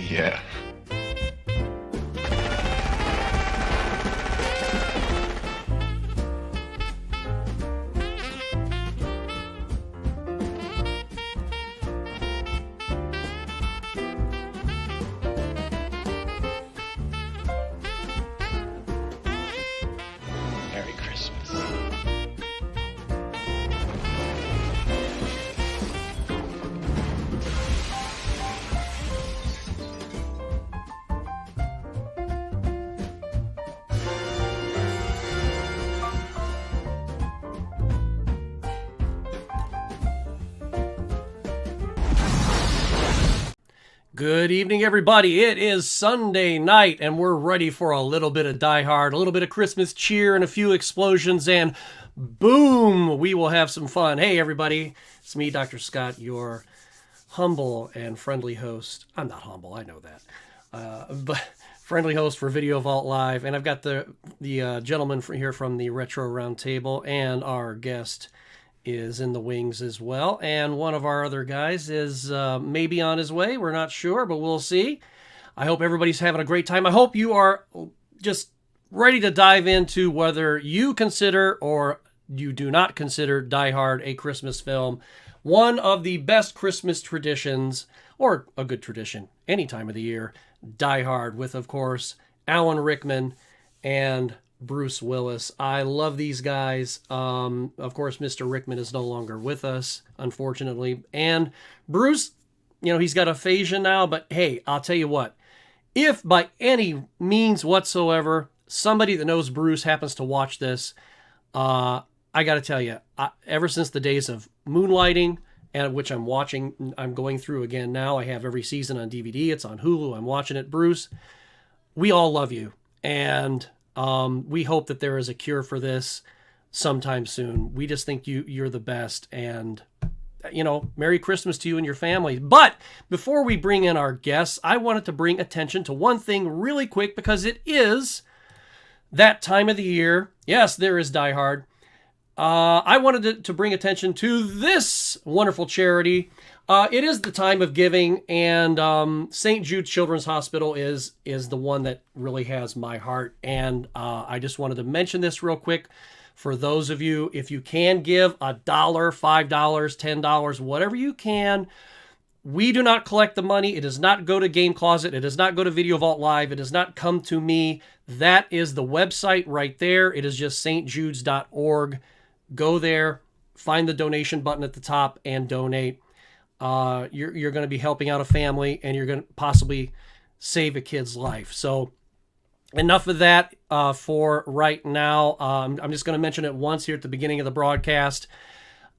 Yeah. Merry Christmas. Good evening, everybody. It is Sunday night, and we're ready for a little bit of Die Hard, a little bit of Christmas cheer, and a few explosions, and boom, we will have some fun. Hey, everybody. It's me, Dr. Scott, your humble and friendly host. I'm not humble, I know that. But friendly host for Video Vault Live, and I've got the gentleman here from the Retro Roundtable, and our guest is in the wings as well, and one of our other guys is maybe on his way. We're not sure, but we'll see. I hope everybody's having a great time. I hope you are just ready to dive into whether you consider or you do not consider Die Hard a Christmas film. One of the best Christmas traditions, or a good tradition any time of the year, Die Hard, with, of course, Alan Rickman and Bruce Willis. I love these guys. Of course, Mr. Rickman is no longer with us, unfortunately. And Bruce, he's got aphasia now, but hey, I'll tell you what. If by any means whatsoever, somebody that knows Bruce happens to watch this, I got to tell you, ever since the days of Moonlighting, and which I'm going through again now. I have every season on DVD. It's on Hulu. I'm watching it. Bruce, we all love you. And we hope that there is a cure for this sometime soon. We just think you're the best, and Merry Christmas to you and your family. But before we bring in our guests, I wanted to bring attention to one thing really quick, because it is that time of the year. Yes, there is Die Hard. I wanted to bring attention to this wonderful charity. It is the time of giving, and St. Jude Children's Hospital is the one that really has my heart. And I just wanted to mention this real quick for those of you, if you can give $1, $5, $10, whatever you can. We do not collect the money. It does not go to Game Closet. It does not go to Video Vault Live. It does not come to me. That is the website right there. It is just stjudes.org. Go there, find the donation button at the top, and donate. You're going to be helping out a family, and you're going to possibly save a kid's life. So enough of that for right now. I'm just going to mention it once here at the beginning of the broadcast.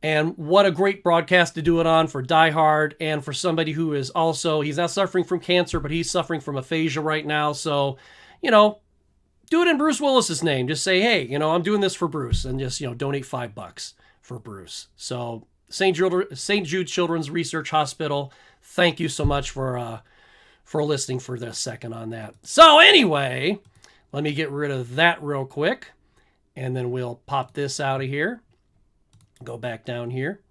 And what a great broadcast to do it on for Die Hard, and for somebody who is also, he's not suffering from cancer, but he's suffering from aphasia right now. So, do it in Bruce Willis's name. Just say, hey, I'm doing this for Bruce, and just, donate $5 for Bruce. So St. Jude Children's Research Hospital, thank you so much for listening for this second on that. So anyway, let me get rid of that real quick, and then we'll pop this out of here. Go back down here,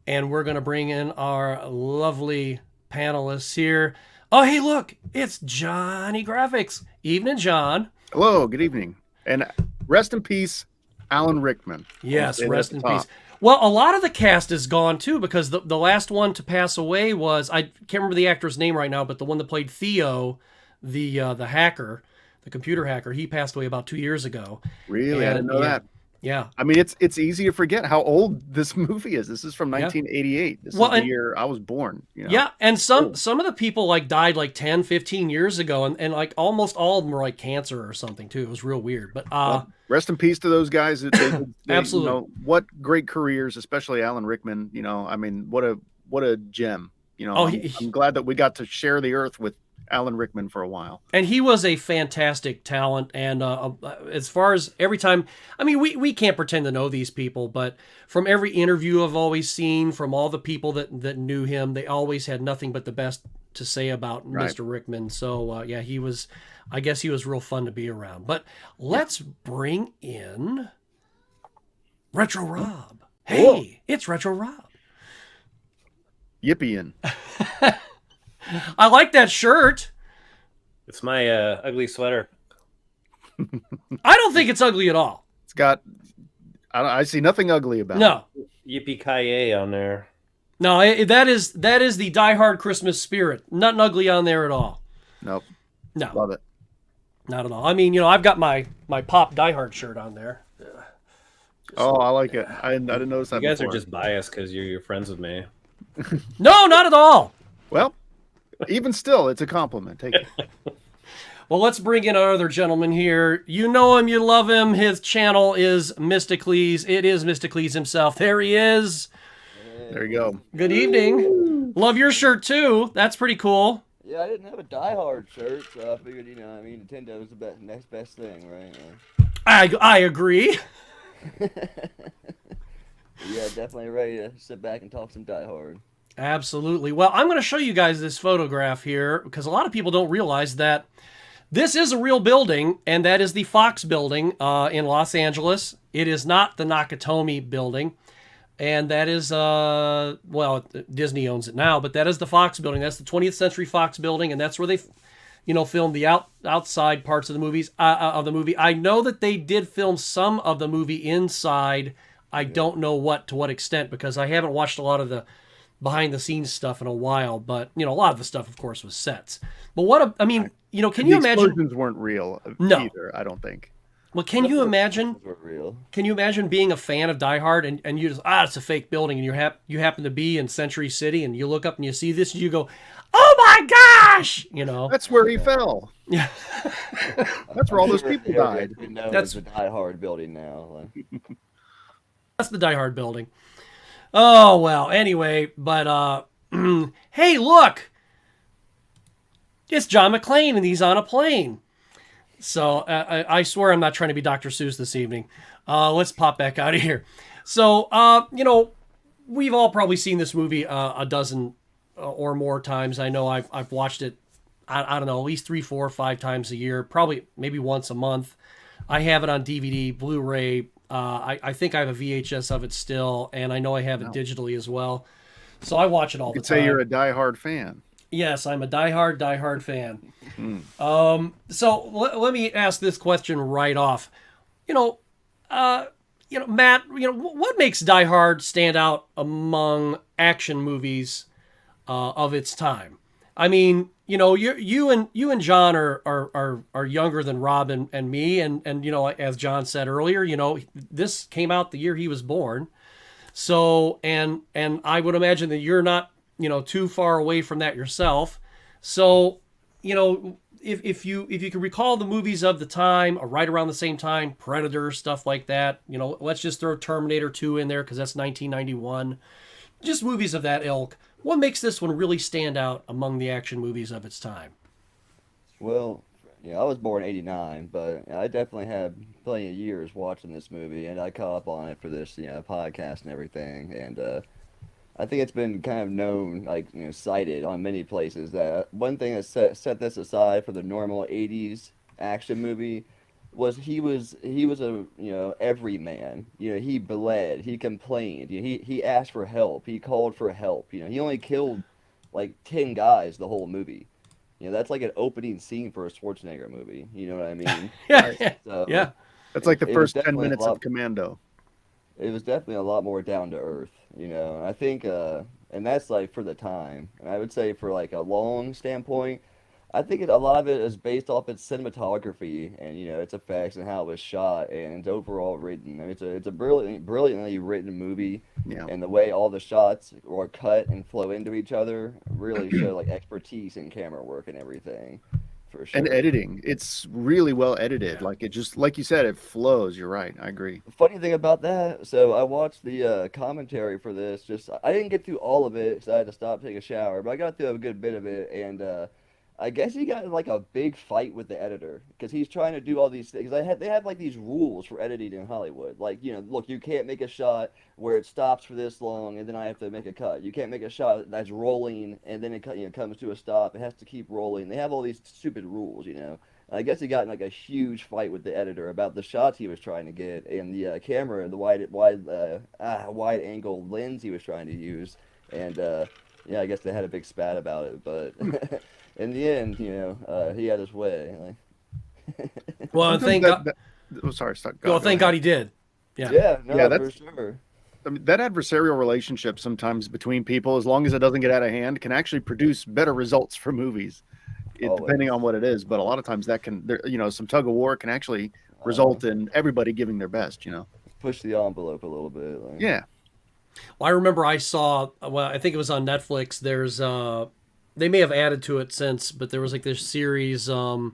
and we're going to bring in our lovely panelists here. Oh, hey, look, it's Johnny Graphics. Evening, John. Hello, good evening. And rest in peace, Alan Rickman. Yes, rest in peace. Well, a lot of the cast is gone, too, because the last one to pass away was, I can't remember the actor's name right now, but the one that played Theo, the hacker, the computer hacker, he passed away about 2 years ago. Really? I didn't know that. Yeah. I mean, it's easy to forget how old this movie is. This is from 1988. This is the year I was born. Yeah, and some of the people died 10, 15 years ago, and almost all of them were cancer or something too. It was real weird. But rest in peace to those guys. They, absolutely. What great careers, especially Alan Rickman. I mean, what a gem. I'm glad that we got to share the earth with Alan Rickman for a while. And he was a fantastic talent. And as far as every time, I mean, we can't pretend to know these people, but from every interview I've always seen, from all the people that knew him, they always had nothing but the best to say about Mr. Rickman. So I guess he was real fun to be around. But let's bring in Retro Rob. Hey, it's Retro Rob. Yippee-in. I like that shirt. It's my ugly sweater. I don't think it's ugly at all. It's got. I see nothing ugly about No. it. Yippee-Ki-Yay on there. No, that is the die-hard Christmas spirit. Nothing ugly on there at all. Nope. No. Love it. Not at all. I mean, I've got my Pop Die Hard shirt on there. I like it. I didn't notice that. You guys before. are just biased because you're friends with me. No, not at all. Well, even still, it's a compliment. Take it. Well, let's bring in our other gentleman here. You know him, you love him. His channel is Mysticles. It is Mysticles himself. There he is. There you go. Good evening. Love your shirt too. That's pretty cool. Yeah, I didn't have a Die Hard shirt, so I figured, Nintendo was the next best thing, right? I agree. Yeah, definitely ready to sit back and talk some Die Hard. Absolutely. Well, I'm going to show you guys this photograph here because a lot of people don't realize that this is a real building, and that is the Fox building in Los Angeles. It is not the Nakatomi building, and that is, well, Disney owns it now, but that is the Fox building. That's the 20th Century Fox building, and that's where they, filmed the outside parts of the movies of the movie. I know that they did film some of the movie inside. I don't know to what extent because I haven't watched a lot of the behind the scenes stuff in a while, but a lot of the stuff, of course, was sets. But can you imagine? The explosions weren't real either, I don't think. Well, can you imagine? Real. Can you imagine being a fan of Die Hard and you just it's a fake building and you happen to be in Century City and you look up and you see this and you go, oh my gosh, That's where he fell. Yeah. That's where all those people died. That's the Die Hard building now. That's the Die Hard building. Oh well. Anyway, but hey, look, it's John McClane and he's on a plane. So I swear I'm not trying to be Dr. Seuss this evening. Let's pop back out of here. So we've all probably seen this movie a dozen or more times. I know I've watched it. I don't know, at least 3, 4, 5 times a year. Probably maybe once a month. I have it on DVD, Blu-ray. I think I have a VHS of it still, and I know I have it digitally as well. So I watch it all the time. You could say you're a Die-Hard fan. Yes, I'm a die-hard fan. So let me ask this question right off. Matt, what makes Die Hard stand out among action movies of its time? I mean, you and John are younger than Rob and me, and as John said earlier, this came out the year he was born. So and I would imagine that you're not too far away from that yourself. So, if you can recall the movies of the time, or right around the same time, Predator, stuff like that, let's just throw Terminator 2 in there because that's 1991. Just movies of that ilk. What makes this one really stand out among the action movies of its time? Well, I was born in '89, but I definitely had plenty of years watching this movie, and I caught up on it for this, podcast and everything, and I think it's been kind of known, cited on many places that one thing that set this aside for the normal '80s action movie was he was a everyman. He bled, he complained, he asked for help, he called for help. He only killed like 10 guys the whole movie. That's like an opening scene for a Schwarzenegger movie. You know what I mean? Yeah, So, yeah. That's like the first 10 definitely minutes of Commando. It was definitely a lot more down to earth, I think, and that's like for the time. And I would say for like a long standpoint, I think a lot of it is based off its cinematography and its effects and how it was shot and its overall written. I mean, it's a brilliantly written movie, Yeah. and the way all the shots are cut and flow into each other really show like expertise in camera work and everything. For sure. And editing, it's really well edited. Like it just, like you said, it flows. You're right. I agree. Funny thing about that, so I watched the commentary for this. I didn't get through all of it because I had to stop, take a shower, but I got through a good bit of it, and I guess he got in like a big fight with the editor because he's trying to do all these things. They have like these rules for editing in Hollywood. Like, look, you can't make a shot where it stops for this long and then I have to make a cut. You can't make a shot that's rolling and then it comes to a stop. It has to keep rolling. They have all these stupid rules. I guess he got in like a huge fight with the editor about the shots he was trying to get and the camera, the wide angle lens he was trying to use, and yeah, I guess they had a big spat about it, but in the end, he had his way. Like, Well, and Sometimes thank God. oh, sorry, stop. Well, Go thank ahead. God he did. Yeah. yeah, Yeah, no, for sure. I mean, that adversarial relationship sometimes between people, as long as it doesn't get out of hand, can actually produce better results for movies. Depending Always. on what it is, but a lot of times that can, some tug of war can actually Uh, result in everybody giving their best. Push the envelope a little bit. Like, Yeah. Well, I remember I saw. Well, I think it was on Netflix. They may have added to it since, but there was like this series. I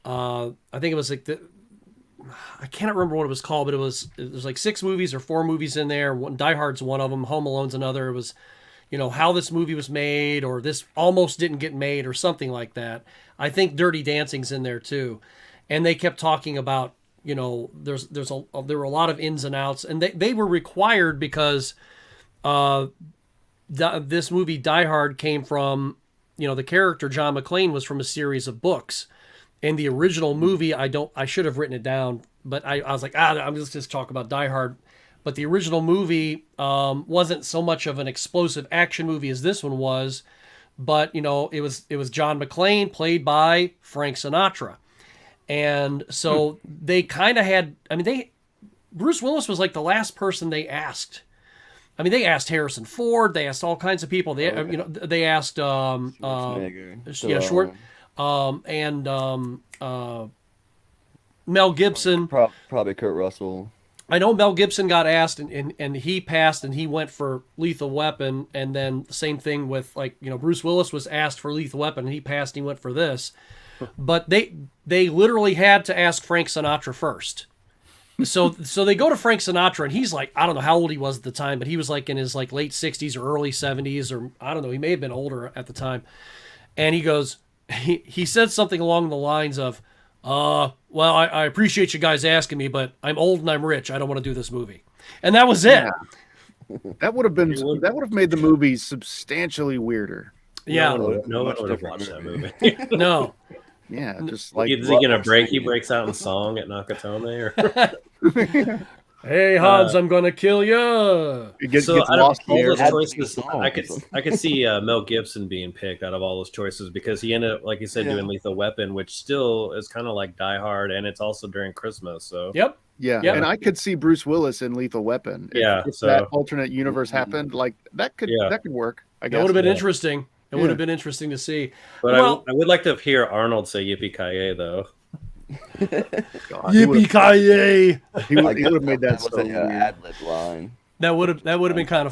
think it was like I can't remember what it was called, but it was like 6 movies or 4 movies in there. Die Hard's one of them. Home Alone's another. It was, how this movie was made, or this almost didn't get made, or something like that. I think Dirty Dancing's in there too, and they kept talking about, there were a lot of ins and outs, and they were required because this movie Die Hard came from, the character John McClane was from a series of books. In the original movie, I should have written it down, but I was like, I'm just talk about Die Hard. But the original movie wasn't so much of an explosive action movie as this one was, but it was John McClane played by Frank Sinatra, and so they kind of had. I mean, Bruce Willis was like the last person they asked. I mean, they asked Harrison Ford, they asked all kinds of people. They asked Schwarzenegger, Short. And Mel Gibson. Probably Kurt Russell. I know Mel Gibson got asked, and he passed, and he went for Lethal Weapon. And then the same thing with Bruce Willis was asked for Lethal Weapon, and he passed, and he went for this. But they literally had to ask Frank Sinatra first. So they go to Frank Sinatra, and he's like, I don't know how old he was at the time, but he was like in his like late 60s or early 70s, or I don't know, he may have been older at the time. And he goes, he said something along the lines of, well, I appreciate you guys asking me, but I'm old and I'm rich. I don't want to do this movie. And that was it. Yeah. That would have made the movie substantially weirder. Yeah. No one would have watched that movie. No. Yeah, just like Is he gonna break? He breaks out in song at Nakatomi, or Hey Hans, I'm gonna kill you. it gets so out of lost all in the those air. choices, I could see Mel Gibson being picked out of all those choices because he ended up, like you said, doing Lethal Weapon, which still is kind of like Die Hard, and it's also during Christmas. So Yep. Yeah, and I could see Bruce Willis in Lethal Weapon. If that alternate universe happened, like that could work. I guess that would have been interesting. It would have been interesting to see. But I would like to hear Arnold say Yippee-Ki-Yay, though. Yippee-Ki-Yay! He would have made that so ad-lib line. That would have been kind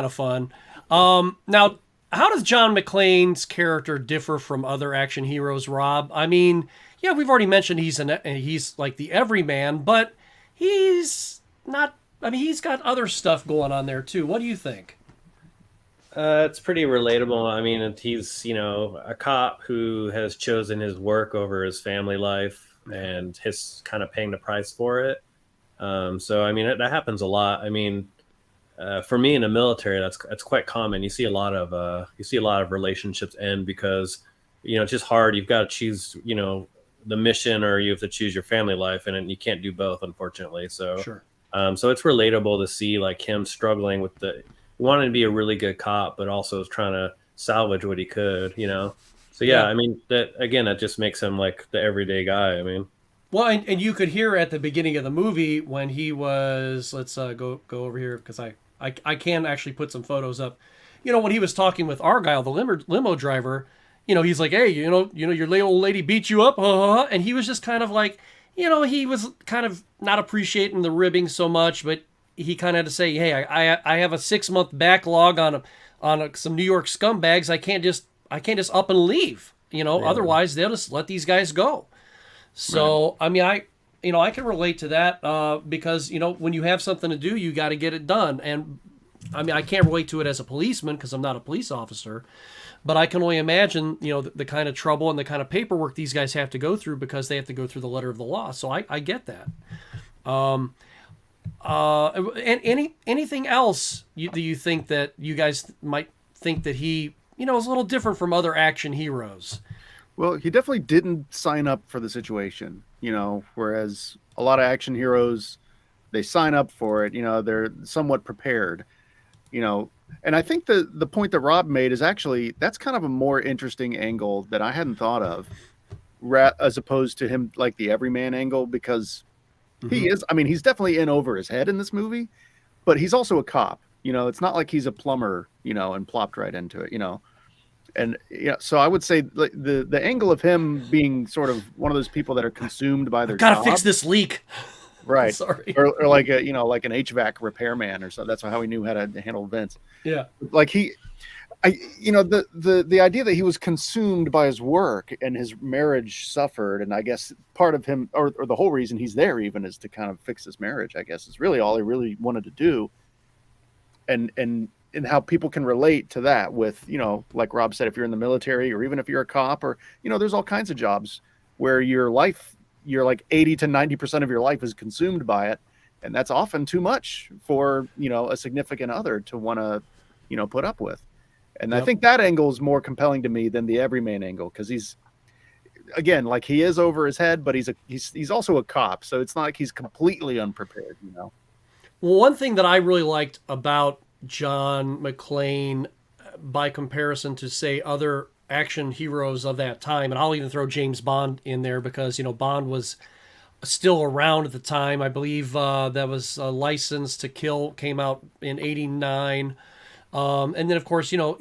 of fun. Now, how does John McClane's character differ from other action heroes, Rob? I mean, yeah, we've already mentioned he's like the everyman, but he's not. I mean, he's got other stuff going on there too. What do you think? It's pretty relatable. I mean, he's a cop who has chosen his work over his family life, and his kind of paying the price for it. So I mean, that happens a lot. I mean, for me in the military, that's quite common. You see a lot of relationships end because it's just hard. You've got to choose the mission, or you have to choose your family life, and you can't do both, unfortunately. So Sure. So it's relatable to see like him struggling with wanting to be a really good cop, but also trying to salvage what he could, So yeah, I mean, that just makes him like the everyday guy. I mean, well, and you could hear at the beginning of the movie when he was, let's go over here because I can actually put some photos up. When he was talking with Argyle, the limo driver, he's like, hey, your old lady beat you up, and he was just kind of like, he was kind of not appreciating the ribbing so much, but he kind of had to say, hey, I have a 6-month backlog on some New York scumbags. I can't just up and leave. Otherwise they'll just let these guys go. So right. I mean, I can relate to that because when you have something to do, you got to get it done. And I mean, I can't relate to it as a policeman because I'm not a police officer, but I can only imagine the kind of trouble and the kind of paperwork these guys have to go through because they have to go through the letter of the law. So I get that. And anything else do you think that you guys might think that he is a little different from other action heroes? Well, he definitely didn't sign up for the situation, whereas a lot of action heroes, they sign up for it, they're somewhat prepared. And I think the point that Rob made is actually that's kind of a more interesting angle that I hadn't thought of, as opposed to him like the everyman angle, because he is. I mean, he's definitely in over his head in this movie, but he's also a cop. You know, it's not like he's a plumber, you know, and plopped right into it, you know. And yeah, so I would say like the angle of him being sort of one of those people that are consumed by their Gotta job, fix this leak. right? Sorry. Or like a, you know, like an HVAC repairman or so. That's how he knew how to handle vents. Yeah. Like you know, the idea that he was consumed by his work and his marriage suffered, and I guess part of him, or the whole reason he's there even, is to kind of fix his marriage, I guess, is really all he really wanted to do. And how people can relate to that with, you know, like Rob said, if you're in the military or even if you're a cop, or, you know, there's all kinds of jobs where your life, you're like 80 to 90% of your life is consumed by it. And that's often too much for, you know, a significant other to want to, you know, put up with. And I think that angle is more compelling to me than the everyman angle, because he's, again, like he is over his head, but he's also a cop. So it's not like he's completely unprepared, you know? Well, one thing that I really liked about John McClane, by comparison to, say, other action heroes of that time, and I'll even throw James Bond in there because, you know, Bond was still around at the time. I believe that was License to Kill came out in '89. And then, of course, you know,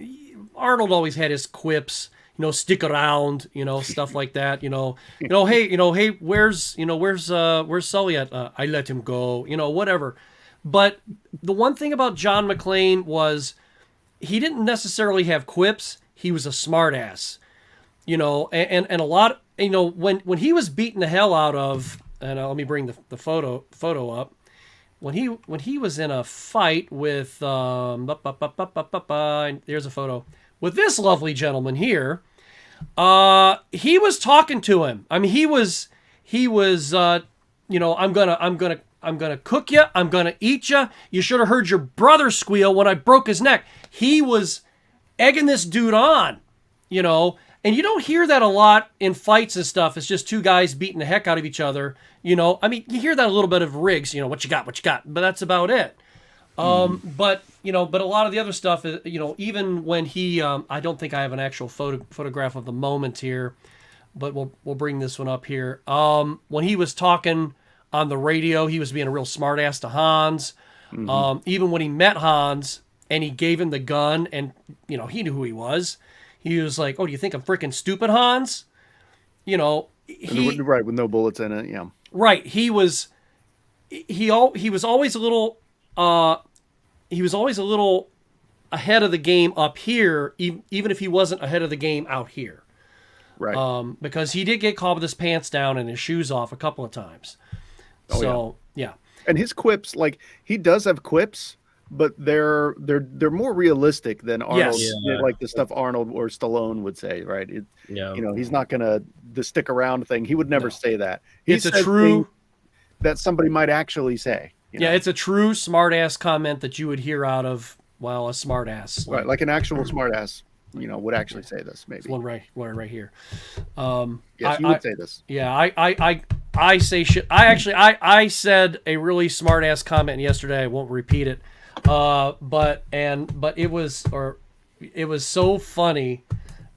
Arnold always had his quips, you know, stick around, you know, stuff like that, hey, where's Sully at? I let him go, you know, whatever. But the one thing about John McClane was he didn't necessarily have quips. He was a smartass, you know, and a lot, you know, when he was beating the hell out of, and let me bring the photo up. When he was in a fight with, there's a photo with this lovely gentleman here. He was talking to him. I mean, he was, you know, I'm gonna cook you. I'm gonna eat you. You should have heard your brother squeal when I broke his neck. He was egging this dude on, you know, and you don't hear that a lot in fights and stuff. It's just two guys beating the heck out of each other, you know. I mean, you hear that a little bit of Riggs, you know, what you got, but that's about it. But, you know, but a lot of the other stuff, you know, even when he, I don't think I have an actual photograph of the moment here, but we'll bring this one up here. When he was talking on the radio, he was being a real smartass to Hans. Even when he met Hans and he gave him the gun, and, you know, he knew who he was. He was like, "Oh, do you think I'm freaking stupid, Hans?" You know, right, with no bullets in it, yeah. Right, he was always a little ahead of the game up here, even if he wasn't ahead of the game out here. Right. Because he did get caught with his pants down and his shoes off a couple of times. Yeah. And his quips, like, he does have quips, but they're more realistic than Arnold, like the stuff Arnold or Stallone would say, right? You know, he's not gonna the stick around thing. He would never say that. It's a true that somebody might actually say. You know? It's a true smart-ass comment that you would hear out of, well, a smart-ass. Right, like an actual smart-ass, you know, would actually say this, maybe. One right here. Yes, you would say this. Yeah, I say shit. I said a really smart-ass comment yesterday. I won't repeat it. But it was so funny,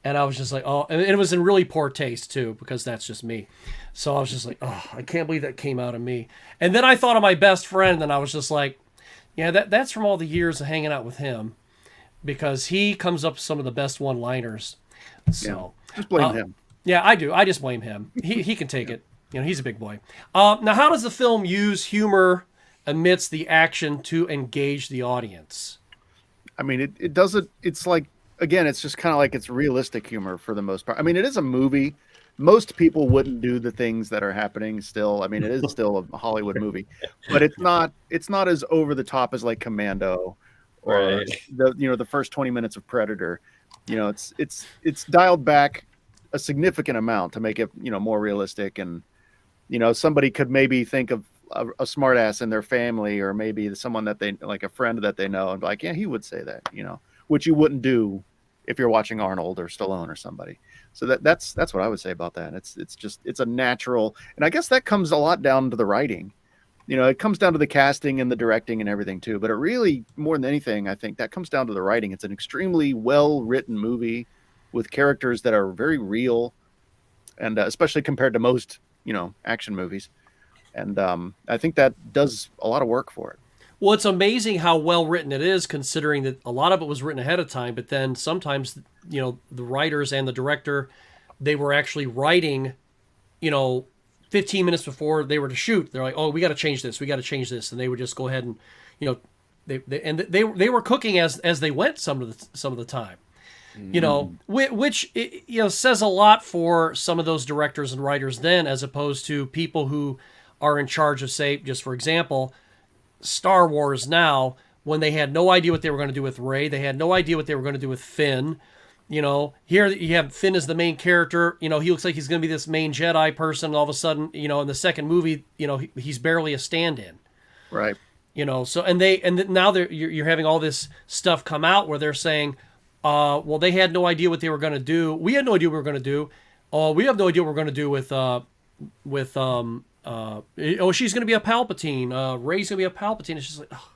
and I was just like, oh, and it was in really poor taste too, because that's just me. So I was just like, oh, I can't believe that came out of me. And then I thought of my best friend, and I was just like, yeah, that's from all the years of hanging out with him, because he comes up with some of the best one-liners. So just blame him. Yeah, I do. I just blame him. He can take it. You know, he's a big boy. Now, how does the film use humor amidst the action to engage the audience? I mean, it doesn't. It's like, again, it's just kind of like it's realistic humor for the most part. I mean, it is a movie. Most people wouldn't do the things that are happening still. I mean, it is still a Hollywood movie, but it's not as over the top as like Commando or the first 20 minutes of Predator. You know, it's dialed back a significant amount to make it, you know, more realistic. And, you know, somebody could maybe think of a smart ass in their family, or maybe someone that they like, a friend that they know, and be like, yeah, he would say that, you know, which you wouldn't do if you're watching Arnold or Stallone or somebody. So that's what I would say about that. It's a natural, and I guess that comes a lot down to the writing. it comes down to the casting and the directing and everything too. But it really, more than anything, I think that comes down to the writing. It's an extremely well written movie with characters that are very real, and especially compared to most, action movies. And I think that does a lot of work for it. Well, it's amazing how well written it is, considering that a lot of it was written ahead of time. But then sometimes, the writers and the director, they were actually writing, 15 minutes before they were to shoot. They're like, "Oh, we got to change this. We got to change this," and they would just go ahead and, they were cooking as they went some of the time. Which says a lot for some of those directors and writers then, as opposed to people who are in charge of, say, just for example, Star Wars now, when they had no idea what they were going to do with Rey. They had no idea what they were going to do with Finn. Here you have Finn as the main character. He looks like he's going to be this main Jedi person. And all of a sudden, in the second movie, he's barely a stand-in. Right. So now you're having all this stuff come out where they're saying, well, they had no idea what they were going to do. We had no idea what we were going to do. We have no idea what we're going to do with she's going to be a Palpatine. Rey's going to be a Palpatine. It's just like, oh.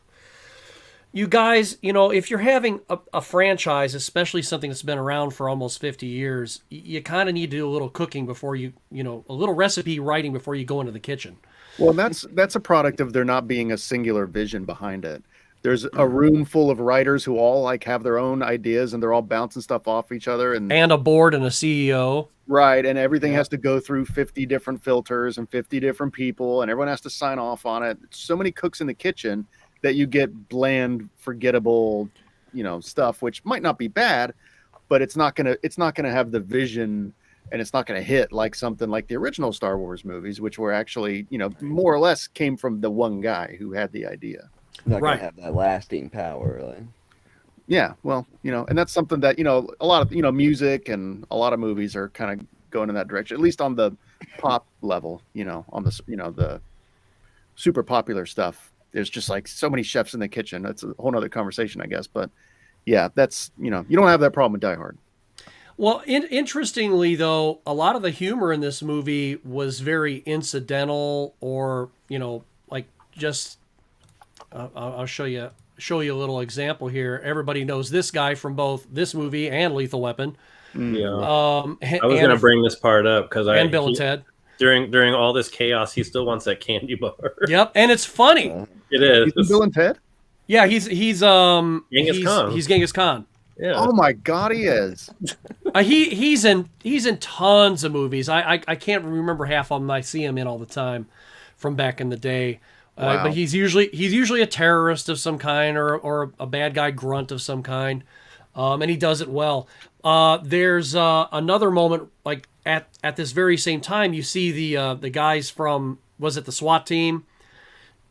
You guys, if you're having a franchise, especially something that's been around for almost 50 years, you kind of need to do a little cooking before a little recipe writing before you go into the kitchen. Well, that's a product of there not being a singular vision behind it. There's a room full of writers who all have their own ideas, and they're all bouncing stuff off each other, and a board and a CEO. Right, and everything has to go through 50 different filters and 50 different people, and everyone has to sign off on it. So many cooks in the kitchen that you get bland, forgettable, stuff, which might not be bad, but it's not gonna have the vision, and it's not gonna hit like something like the original Star Wars movies, which were actually, more or less came from the one guy who had the idea. Not gonna have that lasting power, like. Yeah, well, and that's something that, a lot of, music and a lot of movies are kind of going in that direction, at least on the pop level, on the, the super popular stuff. There's just so many chefs in the kitchen. That's a whole nother conversation, I guess. But yeah, that's, you don't have that problem with Die Hard. Well, interestingly, though, a lot of the humor in this movie was very incidental, or, just, I'll show you a little example here. Everybody knows this guy from both this movie and Lethal Weapon. Yeah. I was going to bring this part up because Bill and Ted. During all this chaos, he still wants that candy bar. Yep, and it's funny. It is. He's Bill and Ted? Yeah, he's Genghis Khan. He's Genghis Khan. Yeah. Oh my God, he is. He's in tons of movies. I can't remember half of them. I see him in all the time from back in the day. Wow. But he's usually a terrorist of some kind, or a bad guy grunt of some kind, and he does it well. There's another moment at this very same time. You see the guys from, was it the SWAT team,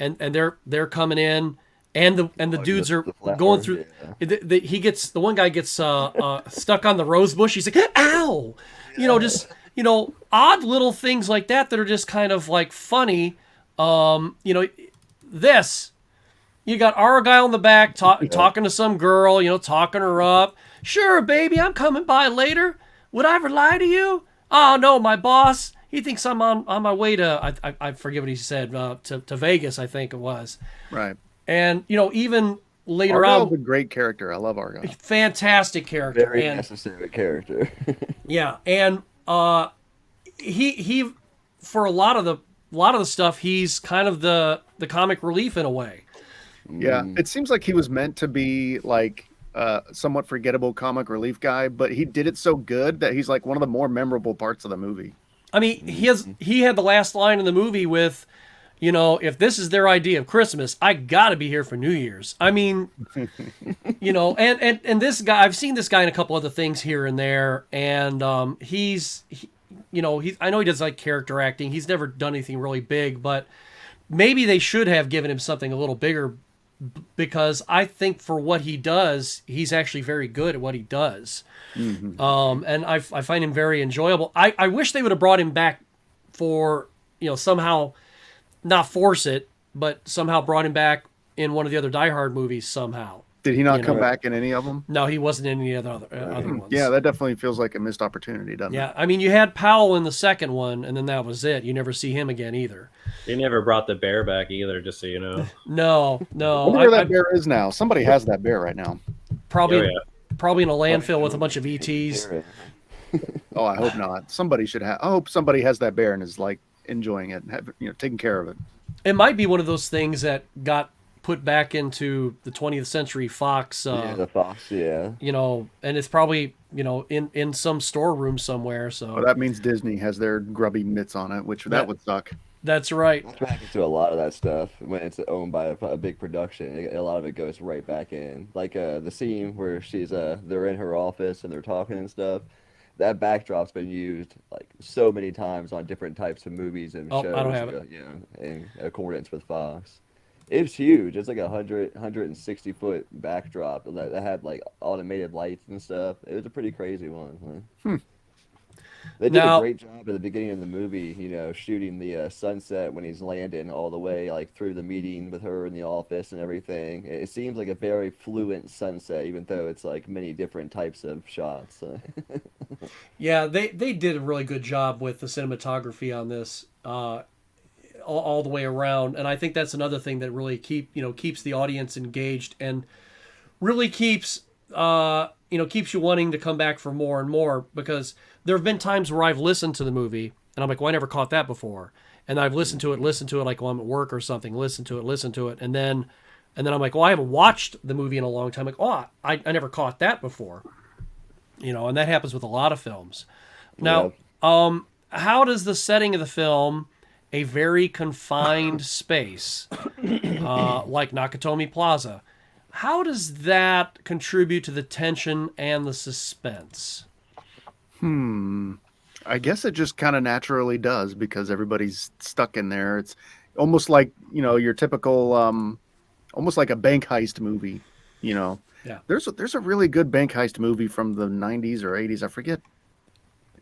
and they're coming in, and the dudes are going through. Yeah. The one guy gets stuck on the rose bush. He's like, "Ow!" Just odd little things like that are just kind of funny. This, you got Argyle in the back talking to some girl, talking her up. "Sure, baby, I'm coming by later. Would I ever lie to you? Oh no, my boss, he thinks I'm on my way to," I forget what he said, to Vegas, I think it was. Right. And even later Argyle's on, a great character. I love Argyle. Fantastic character. Very necessary character. Yeah, and he for a lot of the stuff, he's kind of the comic relief in a way. Yeah, it seems like he was meant to be somewhat forgettable comic relief guy, but he did it so good that he's one of the more memorable parts of the movie. I mean, he had the last line in the movie with, "If this is their idea of Christmas, I gotta be here for New Year's." I mean, and this guy, I've seen this guy in a couple other things here and there, and I know he does character acting. He's never done anything really big, but maybe they should have given him something a little bigger, because I think for what he does, he's actually very good at what he does. Mm-hmm. And I find him very enjoyable. I wish they would have brought him back for, somehow not force it, but somehow brought him back in one of the other Die Hard movies somehow. Did he not You come know. back in any of them? No, he wasn't in any other ones. Yeah, that definitely feels like a missed opportunity, doesn't it? Yeah, I mean, you had Powell in the second one, and then that was it. You never see him again either. They never brought the bear back either, just so you know. No, I no. wonder where that bear is now. Somebody has that bear right now. Probably, Oh, yeah. probably in a landfill with a bunch of ETs. Oh, I hope not. Somebody should have. I hope somebody has that bear and is like enjoying it, and taking care of it. It might be one of those things that got put back into the 20th Century Fox. Yeah, the Fox, yeah. And it's probably in some storeroom somewhere. So Well, that means Disney has their grubby mitts on it, which that would suck. That's right. That's back into a lot of that stuff when it's owned by a big production. A lot of it goes right back in. Like the scene where they're in her office and they're talking and stuff. That backdrop's been used like so many times on different types of movies and shows. I don't have it. In accordance with Fox. It's huge. It's like 160-foot backdrop that had like automated lights and stuff. It was a pretty crazy one. They did a great job at the beginning of the movie, shooting the sunset when he's landing all the way like through the meeting with her in the office and everything. It seems like a very fluent sunset, even though it's like many different types of shots. Yeah, they did a really good job with the cinematography on this all the way around, and I think that's another thing that really keeps the audience engaged and really keeps you wanting to come back for more and more, because there have been times where I've listened to the movie and I'm like, well, I never caught that before. And I've listened to it like while I'm at work or something, listen to it. And then I'm like, well, I haven't watched the movie in a long time. Like, oh, I never caught that before. And that happens with a lot of films. Now, how does the setting of the film, a very confined space, like Nakatomi Plaza, how does that contribute to the tension and the suspense? I guess it just kind of naturally does, because everybody's stuck in there. It's almost like, your typical, almost like a bank heist movie, Yeah. There's a really good bank heist movie from the 90s or 80s. I forget.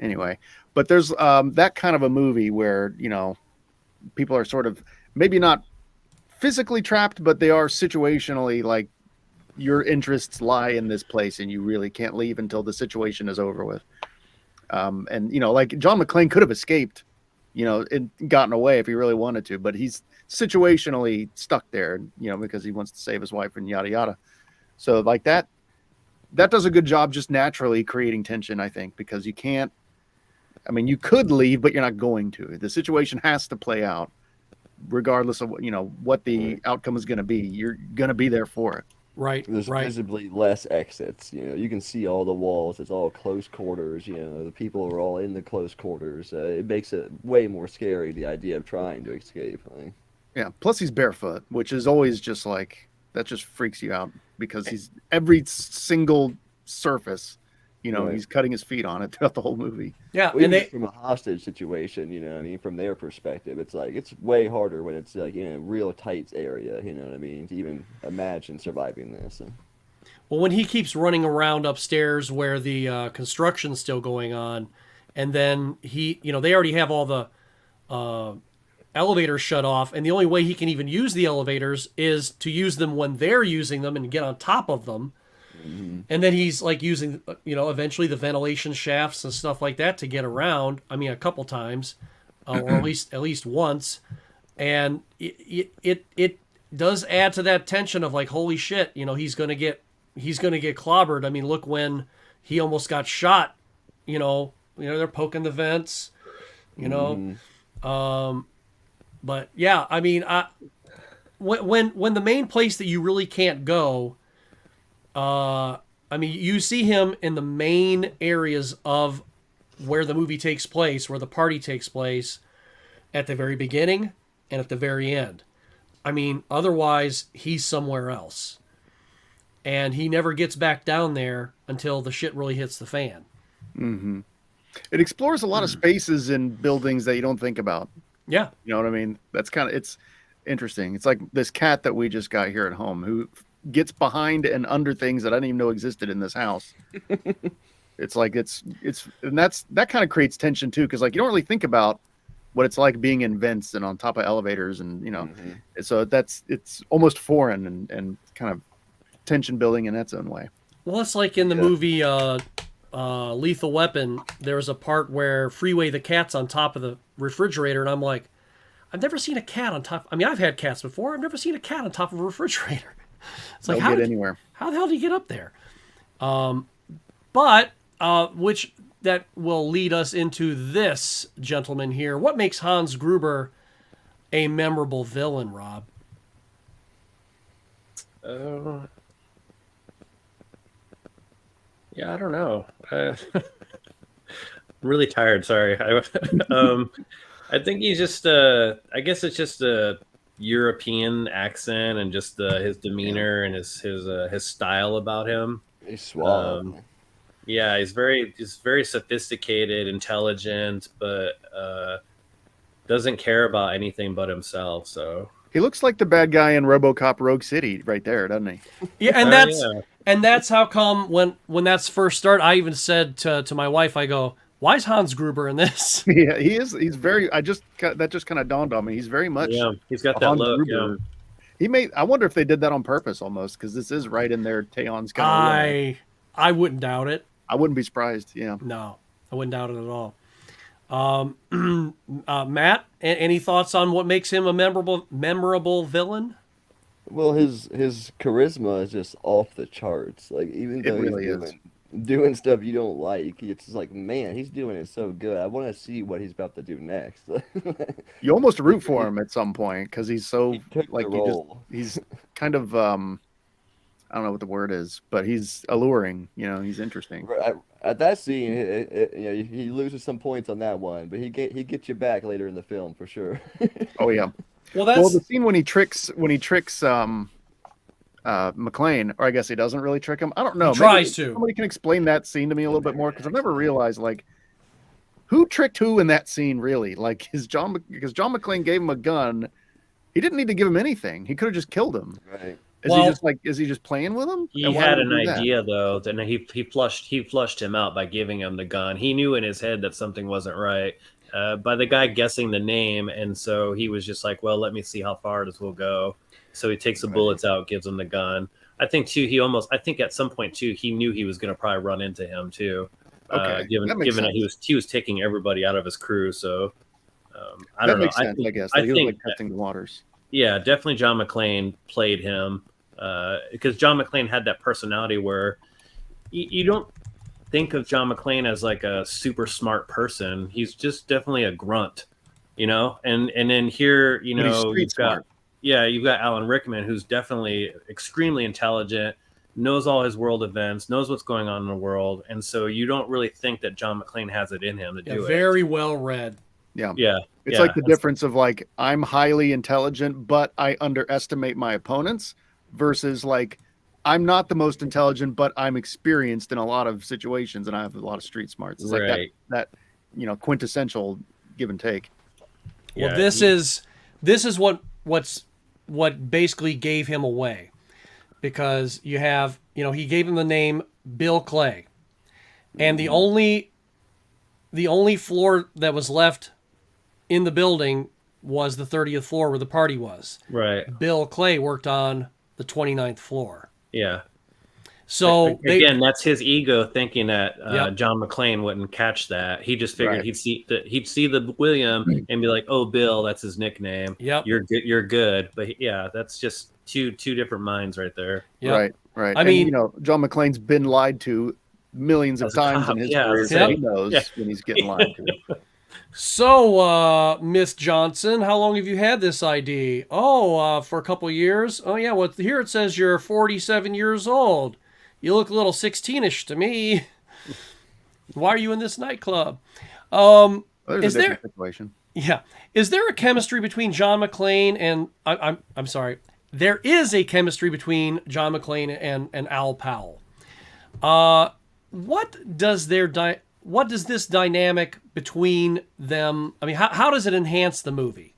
Anyway, but there's that kind of a movie where, people are sort of maybe not physically trapped, but they are situationally, like, your interests lie in this place and you really can't leave until the situation is over with. And like John McClane could have escaped, and gotten away if he really wanted to, but he's situationally stuck there, because he wants to save his wife and yada yada. So like that does a good job just naturally creating tension, I think, because you can't. I mean, you could leave, but you're not going to. The situation has to play out, regardless of what the outcome is going to be. You're going to be there for it. Right. There's visibly less exits. You can see all the walls. It's all close quarters. The people are all in the close quarters. It makes it way more scary, the idea of trying to escape. Yeah. Plus, he's barefoot, which is always just like, that just freaks you out, because he's every single surface. He's cutting his feet on it throughout the whole movie. Yeah, well, and from a hostage situation, from their perspective, it's like it's way harder when it's like real tight area. To even imagine surviving this. Well, when he keeps running around upstairs where the construction's still going on, and then they already have all the elevators shut off, and the only way he can even use the elevators is to use them when they're using them and get on top of them. Mm-hmm. And then he's like using, eventually the ventilation shafts and stuff like that to get around. I mean, a couple times, or at least once, and it does add to that tension of like, holy shit, he's gonna get clobbered. I mean, look when he almost got shot. They're poking the vents. But yeah, I mean, when the main place that you really can't go. I mean, you see him in the main areas of where the movie takes place, where the party takes place, at the very beginning and at the very end. I mean, otherwise, he's somewhere else. And he never gets back down there until the shit really hits the fan. Mm-hmm. It explores a lot of spaces in buildings that you don't think about. Yeah. You know what I mean? That's it's interesting. It's like this cat that we just got here at home who gets behind and under things that I didn't even know existed in this house. It's like and that kind of creates tension too, because like you don't really think about what it's like being in vents and on top of elevators, and so it's almost foreign and kind of tension building in its own way. Well, it's like in the movie Lethal Weapon. There was a part where Freeway the cat's on top of the refrigerator, and I'm like, I've never seen a cat on top. I mean, I've had cats before. I've never seen a cat on top of a refrigerator. It's like, They'll get anywhere. How the hell do you get up there? But which that will lead us into this gentleman here. What makes Hans Gruber a memorable villain, Rob? Yeah, I don't know. I'm really tired. Sorry. I think he's just. I guess it's just a European accent and just his demeanor and his style about him. He's suave. Yeah, he's very sophisticated, intelligent, but doesn't care about anything but himself. So He looks like the bad guy in RoboCop Rogue City right there, doesn't he? Yeah, and that's how come when that's first started, I even said to my wife, I go, "Why is Hans Gruber in this?" Yeah, he is. He's very. That just kind of dawned on me. He's very much. yeah, he's got that Hans look. Gruber. I wonder if they did that on purpose almost, because this is right in their Teon's kind of. I wouldn't doubt it. I wouldn't be surprised. Yeah. No, I wouldn't doubt it at all. Matt, any thoughts on what makes him a memorable villain? Well, his charisma is just off the charts. Like even It though really he's is. doing stuff you don't like, it's just like, man, he's doing it so good. I want to see what he's about to do next. You almost root for him at some point because he's so He took like the role. he's kind of I don't know what the word is, but he's alluring. He's interesting. At that scene, he loses some points on that one, but he gets you back later in the film for sure. Oh yeah. Well, Well, the scene when he tricks McClane, or I guess he doesn't really trick him. I don't know. He tries to. Somebody can explain that scene to me a little bit more, because I've never realized like who tricked who in that scene really. Like because John McClane gave him a gun. He didn't need to give him anything. He could have just killed him. Right. Is he just playing with him? He And why had would an he do that? idea though, and he flushed him out by giving him the gun. He knew in his head that something wasn't right by the guy guessing the name, and so he was just like, "Well, let me see how far this will go." So he takes the bullets out, gives him the gun. I think too. I think at some point too, he knew he was going to probably run into him too. Okay, Given that makes that sense. he was taking everybody out of his crew, so I That don't know. makes sense, I guess. I Like, he was think like testing the waters. yeah, definitely John McClane played him because John McClane had that personality where you don't think of John McClane as like a super smart person. He's just definitely a grunt, And then here, But he's street smart. you've got Alan Rickman, who's definitely extremely intelligent, knows all his world events, knows what's going on in the world, and so you don't really think that John McClane has it in him to do it. Very well read. Yeah. Yeah, It's like the difference of like I'm highly intelligent, but I underestimate my opponents, versus like I'm not the most intelligent, but I'm experienced in a lot of situations and I have a lot of street smarts. It's like Right. that quintessential give and take. Well, Yeah, this is what basically gave him away, because you have he gave him the name Bill Clay, and the only floor that was left in the building was the 30th floor where the party was. right. Bill Clay worked on the 29th floor. Yeah. So Again, that's his ego thinking that Yep. John McClane wouldn't catch that. He just figured Right. he'd see the William and be like, "Oh, Bill, that's his nickname. Yep. You're good. You're good." But yeah, that's just two different minds right there. Yep. Right. I And, mean- John McClane's been lied to millions of As a times cop, in his yeah, career, as so a- he knows yeah. when he's getting lied to. So, Miss Johnson, how long have you had this ID? Oh, for a couple years. Oh, yeah. Well, here it says you're 47 years old. You look a little 16-ish to me. Why are you in this nightclub? There's Is a there- different situation. Yeah. Is there a chemistry between John McClane and I'm sorry. There is a chemistry between John McClane and Al Powell. What does this dynamic between them? I mean, how does it enhance the movie?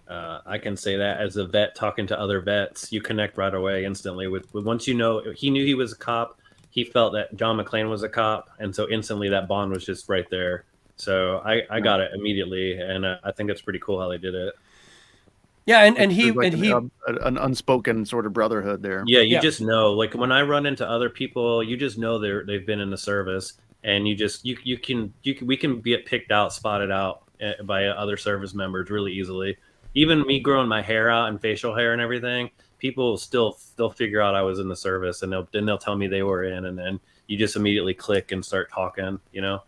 I can say that as a vet talking to other vets, you connect right away instantly with once he knew he was a cop. He felt that John McClane was a cop, and so instantly that bond was just right there. So I got it immediately, and I think it's pretty cool how they did it. Yeah, and he There's like and he an unspoken sort of brotherhood there. Yeah, you Yeah. just know. Like when I run into other people, you just know they've been in the service, and we can get picked out, spotted out by other service members really easily. Even me growing my hair out and facial hair and everything, people still they'll figure out I was in the service, and they'll tell me they were in, and then you just immediately click and start talking. You know.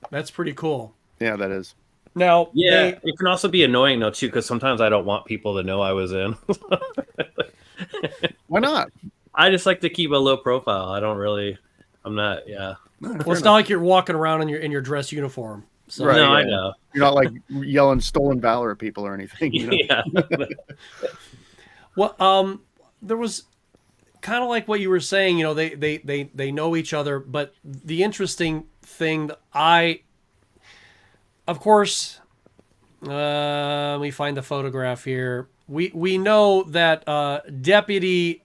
that's pretty cool. Yeah, that is. Now Yeah, they it can also be annoying though too, because sometimes I don't want people to know I was in. Why not? I just like to keep a low profile. I don't really. I'm not. Yeah. well, it's not like you're walking around in your dress uniform. So Right, No, I yeah. know. You're not like yelling stolen valor at people or anything. You know? Yeah. well, there was kind of like what you were saying. You know, they know each other, but the interesting thing that of course, let me find the photograph here. We know that Deputy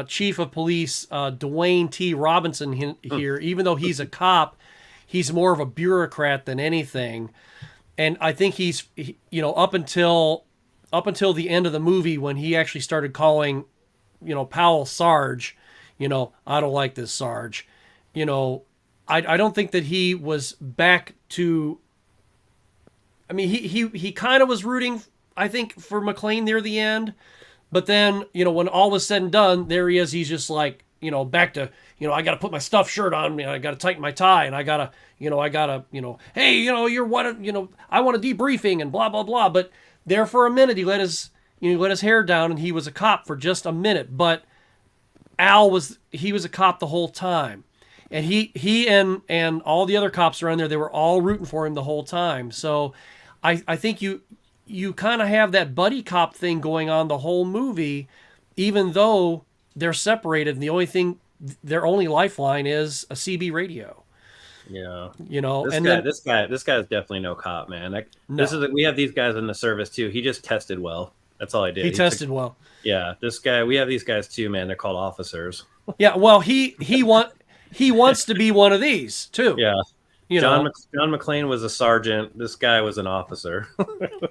Chief of Police Dwayne T. Robinson here, even though he's a cop, he's more of a bureaucrat than anything. And I think up until the end of the movie when he actually started calling, Powell Sarge, I don't like this Sarge, I don't think that he was back to. I mean, he kind of was rooting, I think, for McClane near the end, but then when all was said and done, there he is. He's just like back to I got to put my stuffed shirt on. I got to tighten my tie, and I gotta hey you're one I want a debriefing and blah blah blah. But there for a minute he let his hair down and he was a cop for just a minute. But Al was a cop the whole time. And he and all the other cops around there, they were all rooting for him the whole time. So I think you kind of have that buddy cop thing going on the whole movie, even though they're separated. And the only thing, their only lifeline is a CB radio. Yeah. This This guy is definitely no cop, man. Like, No. we have these guys in the service too. He just tested well. That's all I did. He tested well. Yeah. This guy, we have these guys too, man. They're called officers. Yeah. Well, he wants to be one of these too. Yeah. John McClane was a sergeant. This guy was an officer.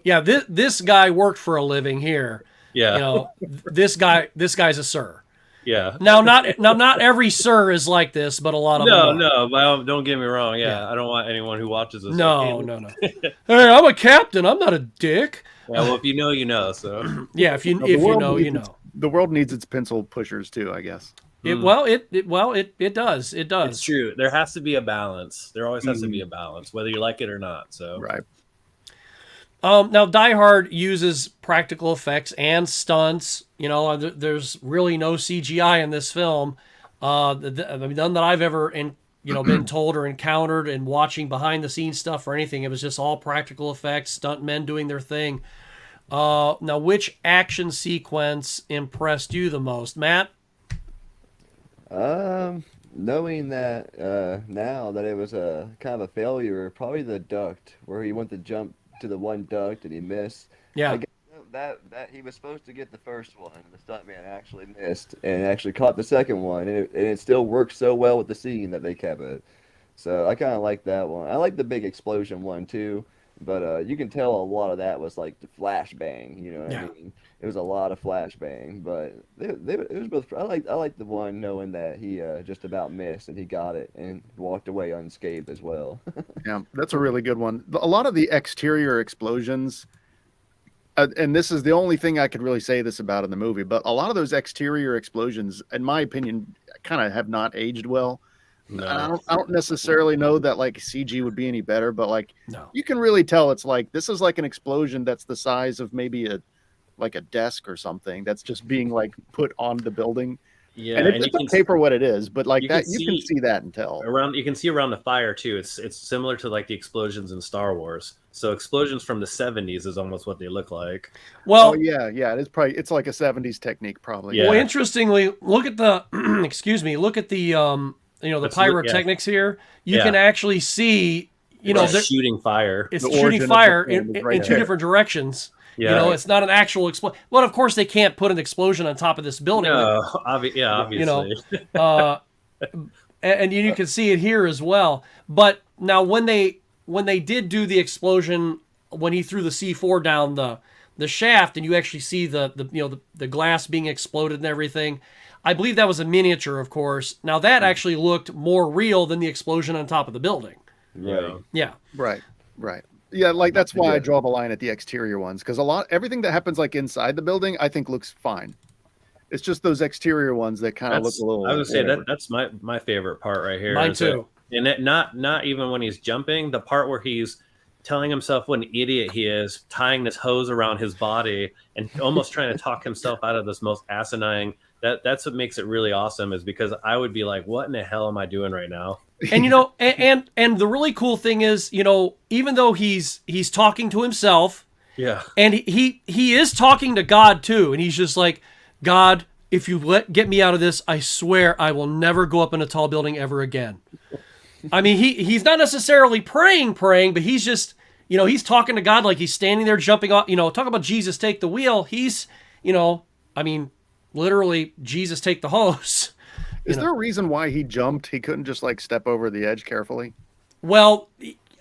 Yeah. This guy worked for a living here. Yeah. This guy's a sir. Yeah. Now, not every sir is like this, but a lot of them are. No, don't get me wrong. Yeah, I don't want anyone who watches this. No. Hey, I'm a captain. I'm not a dick. Yeah, well, if you know, you know. So yeah, if you know, you know. The world needs its pencil pushers too, I guess. It does. It does. It's true. There has to be a balance. There always has to be a balance, whether you like it or not. So Right. Now, Die Hard uses practical effects and stunts. There's really no CGI in this film. None that I've ever been told or encountered, and watching behind the scenes stuff or anything. It was just all practical effects, stunt men doing their thing. Now, which action sequence impressed you the most, Matt? Knowing that now that it was a kind of a failure, probably the duct where he went to jump to the one duct and he missed. Yeah. I guess that he was supposed to get the first one. The stuntman actually missed and actually caught the second one, and it still worked so well with the scene that they kept it. So I kind of like that one. I like the big explosion one too, but you can tell a lot of that was like the flashbang. You know what I mean? It was a lot of flashbang, but it was both. I like the one knowing that he just about missed and he got it and walked away unscathed as well. Yeah, that's a really good one. A lot of the exterior explosions, and this is the only thing I could really say this about in the movie, but a lot of those exterior explosions, in my opinion, kind of have not aged well. no. I don't necessarily know that like CG would be any better, but like No. you can really tell it's like this is like an explosion that's the size of maybe a desk or something that's just being like put on the building. Yeah, and it's okay for what it is, but like that you can see that and tell. You can see around the fire too. It's similar to like the explosions in Star Wars. So explosions from the 70s is almost what they look like. Well, yeah, it's like a 70s technique probably. Yeah. Well, interestingly, look at the look at the the pyrotechnics here. You can actually see It's shooting fire. It's The shooting origin of fire the film in is right two there. different directions. Yeah. It's not an actual explosion. Well, of course they can't put an explosion on top of this building. No, obviously. And you can see it here as well. But now when they did do the explosion when he threw the C4 down the the shaft, and you actually see the glass being exploded and everything. I believe that was a miniature, of course. Now that actually looked more real than the explosion on top of the building. Right. Yeah. Right. Yeah, like that's why I draw the line at the exterior ones, because everything that happens like inside the building, I think looks fine. It's just those exterior ones that kind of look a little. I would say that's my favorite part right here. Mine too. And not even when he's jumping, the part where he's telling himself what an idiot he is, tying this hose around his body and almost trying to talk himself out of this most asinine. That's what makes it really awesome, is because I would be like, what in the hell am I doing right now? And and the really cool thing is, even though he's talking to himself, Yeah. and he is talking to God too, and he's just like, God, if you get me out of this, I swear I will never go up in a tall building ever again. I mean, he's not necessarily praying, but he's just, he's talking to God like he's standing there jumping off, talk about Jesus take the wheel. He's, literally Jesus take the hose. Is there a reason why he jumped? He couldn't just like step over the edge carefully? Well,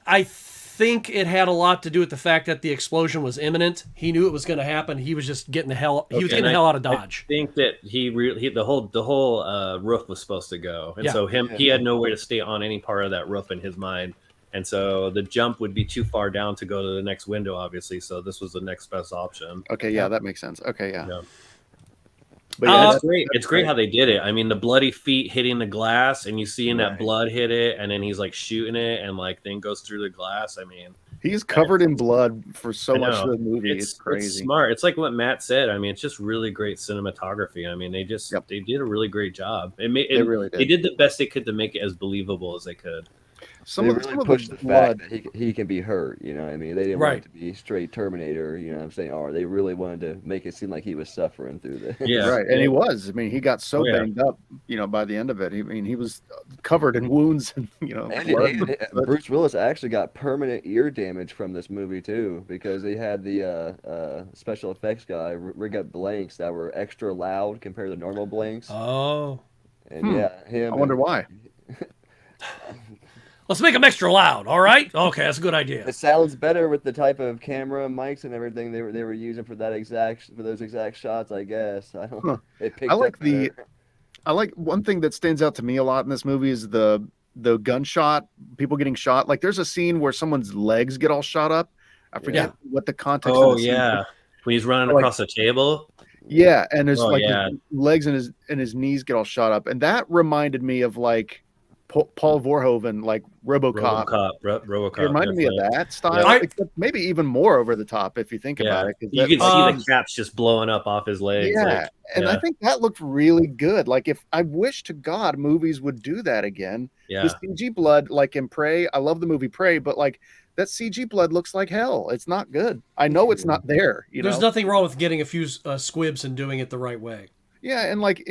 I think it had a lot to do with the fact that the explosion was imminent. He knew it was going to happen. He was just getting the hell. He was getting the hell out of Dodge. I think that the whole roof was supposed to go, and so he had nowhere to stay on any part of that roof in his mind, and so the jump would be too far down to go to the next window, obviously. So this was the next best option. Okay, yeah, that makes sense. Okay, yeah. But yeah, it's great. It's great how they did it. I mean, the bloody feet hitting the glass, and you seeing that blood hit it, and then he's like shooting it, and like thing goes through the glass. I mean, he's covered in blood for so much of the movie. It's crazy. It's smart. It's like what Matt said. I mean, it's just really great cinematography. I mean, they did a really great job. They really did. They did the best they could to make it as believable as they could. Some of the fact that he can be hurt, you know what I mean? They didn't want it to be straight Terminator, you know what I'm saying? Or they really wanted to make it seem like he was suffering through this. Yeah. Right. And he was. I mean, he got so banged up, by the end of it. I mean, he was covered in wounds and, And Bruce Willis actually got permanent ear damage from this movie, too, because they had the special effects guy rig up blanks that were extra loud compared to normal blanks. Oh. And I wonder why. Let's make them extra loud, all right? Okay, that's a good idea. It sounds better with the type of camera, mics, and everything they were using for those exact shots. I guess I don't. I like one thing that stands out to me a lot in this movie is the gunshot, people getting shot. Like there's a scene where someone's legs get all shot up. I forget what the context. Oh of the scene yeah, when he's running across the table. Yeah, and there's his legs and his knees get all shot up, and that reminded me of like Paul Verhoeven, like RoboCop. RoboCop. It reminded me of that style. Maybe even more over the top if you think about it. You can see the caps just blowing up off his legs. Yeah, I think that looked really good. Like if I wish to God movies would do that again. Yeah. The CG blood, like in Prey, I love the movie Prey, but like that CG blood looks like hell. It's not good. I know it's not there. There's nothing wrong with getting a few squibs and doing it the right way. Yeah, and like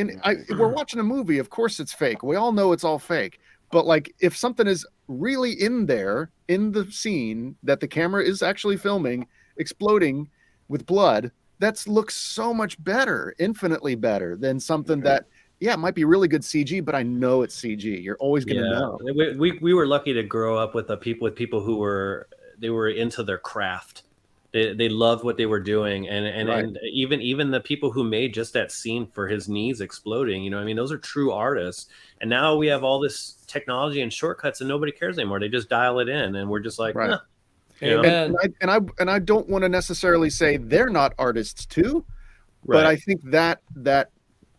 we're watching a movie. Of course, it's fake. We all know it's all fake. But like, if something is really in there in the scene that the camera is actually filming, exploding with blood, that looks so much better, infinitely better than something that, it might be really good CG, but I know it's CG. You're always going to know. We were lucky to grow up with people who were into their craft. They loved what they were doing, and even the people who made just that scene for his knees exploding, I mean, those are true artists. And now we have all this technology and shortcuts, and nobody cares anymore. They just dial it in, and we're just like, and I don't want to necessarily say they're not artists too, but I think that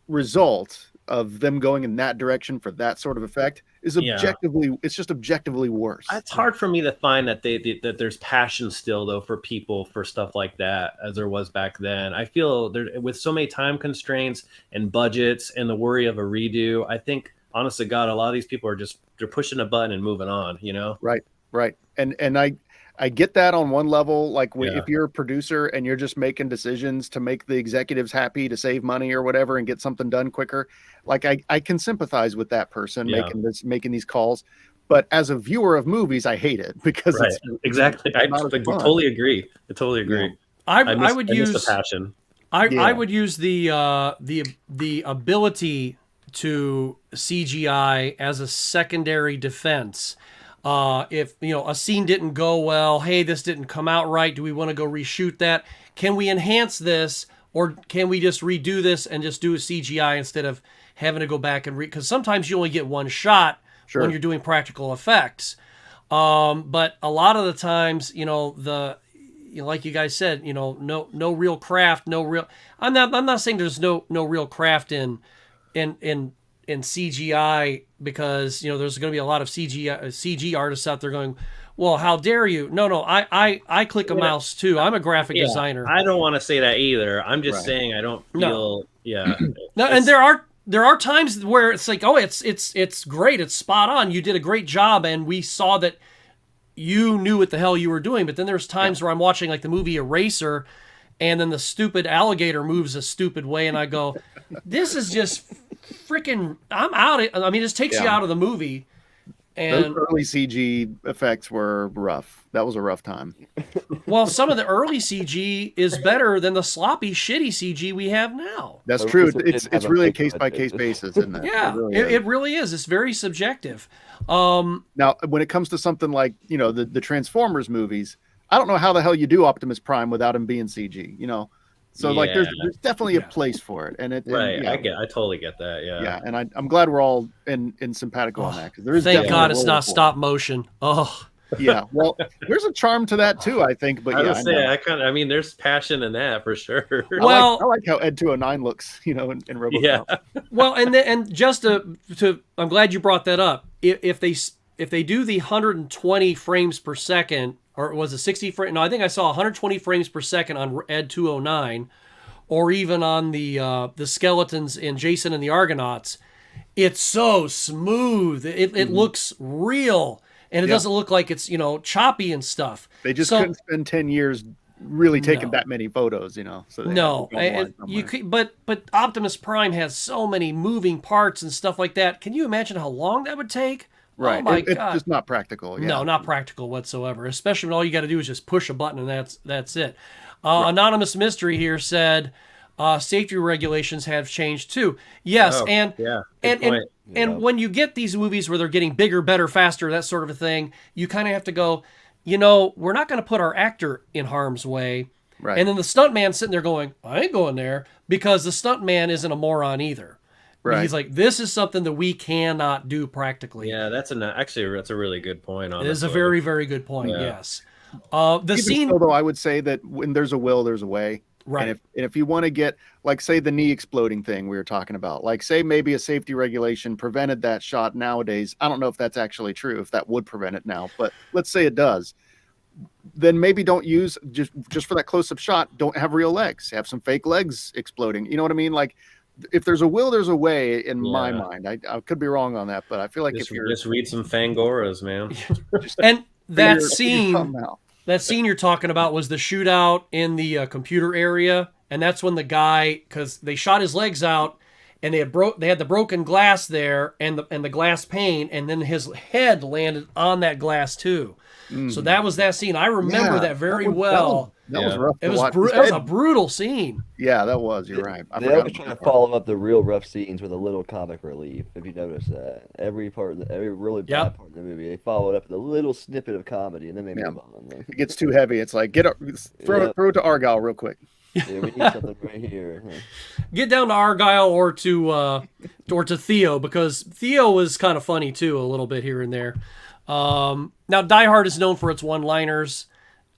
result of them going in that direction for that sort of effect is it's just objectively worse. It's hard for me to find that that there's passion still though for people for stuff like that as there was back then. I feel there with so many time constraints and budgets and the worry of a redo. I think honest to God, a lot of these people they're pushing a button and moving on. Right. And I get that on one level, like if you're a producer and you're just making decisions to make the executives happy to save money or whatever and get something done quicker, like I can sympathize with that person making these calls. But as a viewer of movies, I hate it because it's exactly. I totally agree. I would use the passion. I would use the ability to CGI as a secondary defense. If a scene didn't go well, hey, this didn't come out right. Do we want to go reshoot that? Can we enhance this, or can we just redo this and just do a CGI instead of having to go back and because sometimes you only get one shot when you're doing practical effects. But a lot of the times, like you guys said, no real craft, no real. I'm not saying there's no real craft in CGI, because there's going to be a lot of CG artists out there going, well, how dare you? No, I click a mouse too. I'm a graphic designer. I don't want to say that either. I'm just saying I don't feel no, and there are times where it's like, oh, it's great, it's spot on, you did a great job, and we saw that you knew what the hell you were doing. But then there's times where I'm watching like the movie Eraser, and then the stupid alligator moves a stupid way, and I go, this is just freaking, I'm out. I mean, it just takes you out of the movie. And those early CG effects were rough. That was a rough time. Well, some of the early CG is better than the sloppy, shitty CG we have now. That's true. It's really a case-by-case basis, isn't it? Yeah, it really is. It's very subjective. Now, when it comes to something like, the Transformers movies, I don't know how the hell you do Optimus Prime without him being CG, So like, there's definitely a place for it, and I totally get that. Yeah, and I'm glad we're all in simpatico on that, because there is. Thank God it's not stop motion. Oh, yeah. Well, there's a charm to that too, I think. But I mean, there's passion in that for sure. Well, I like how Ed 209 looks, in RoboCop. Yeah. Well, and just to, I'm glad you brought that up. If they do the 120 frames per second. Or was it 60 frames? No, I think I saw 120 frames per second on Ed 209, or even on the skeletons in Jason and the Argonauts. It's so smooth. It looks real, and it doesn't look like it's choppy and stuff. They just couldn't spend 10 years really taking that many photos, So you could, but Optimus Prime has so many moving parts and stuff like that. Can you imagine how long that would take? Right. Oh my God. It's just not practical. Yeah. No, not practical whatsoever, especially when all you got to do is just push a button and that's it. Anonymous Mystery here said safety regulations have changed too. Yes, and when you get these movies where they're getting bigger, better, faster, that sort of a thing, you kind of have to go, we're not going to put our actor in harm's way. Right. And then the stuntman sitting there going, I ain't going there, because the stuntman isn't a moron either. Right. He's like, this is something that we cannot do practically. Yeah, that's a really good point. Honestly. It is a very, very good point. Yeah. Yes. Though I would say that when there's a will, there's a way. Right. And if you want to get, like, say, the knee exploding thing we were talking about, like, say maybe a safety regulation prevented that shot nowadays. I don't know if that's actually true, if that would prevent it now, but let's say it does. Then maybe don't use just for that close-up shot. Don't have real legs. Have some fake legs exploding. You know what I mean? Like, if there's a will, there's a way in my mind. I could be wrong on that, but I feel like if you're just read some Fangoras, man. And that scene you're talking about was the shootout in the computer area, and that's when the guy, because they shot his legs out, and they had the broken glass there and the glass pane, and then his head landed on that glass too. So that was that scene. I remember that very well. That was rough. It was a brutal scene. Yeah, that was. You're right. They always try to follow up the real rough scenes with a little comic relief. If you notice that, every really bad part of the movie, they follow it up with a little snippet of comedy, and then they move on. It gets too heavy. It's like throw it to Argyle real quick. Yeah, we need something right here. Get down to Argyle or to Theo, because Theo was kind of funny too, a little bit here and there. Now Die Hard is known for its one-liners,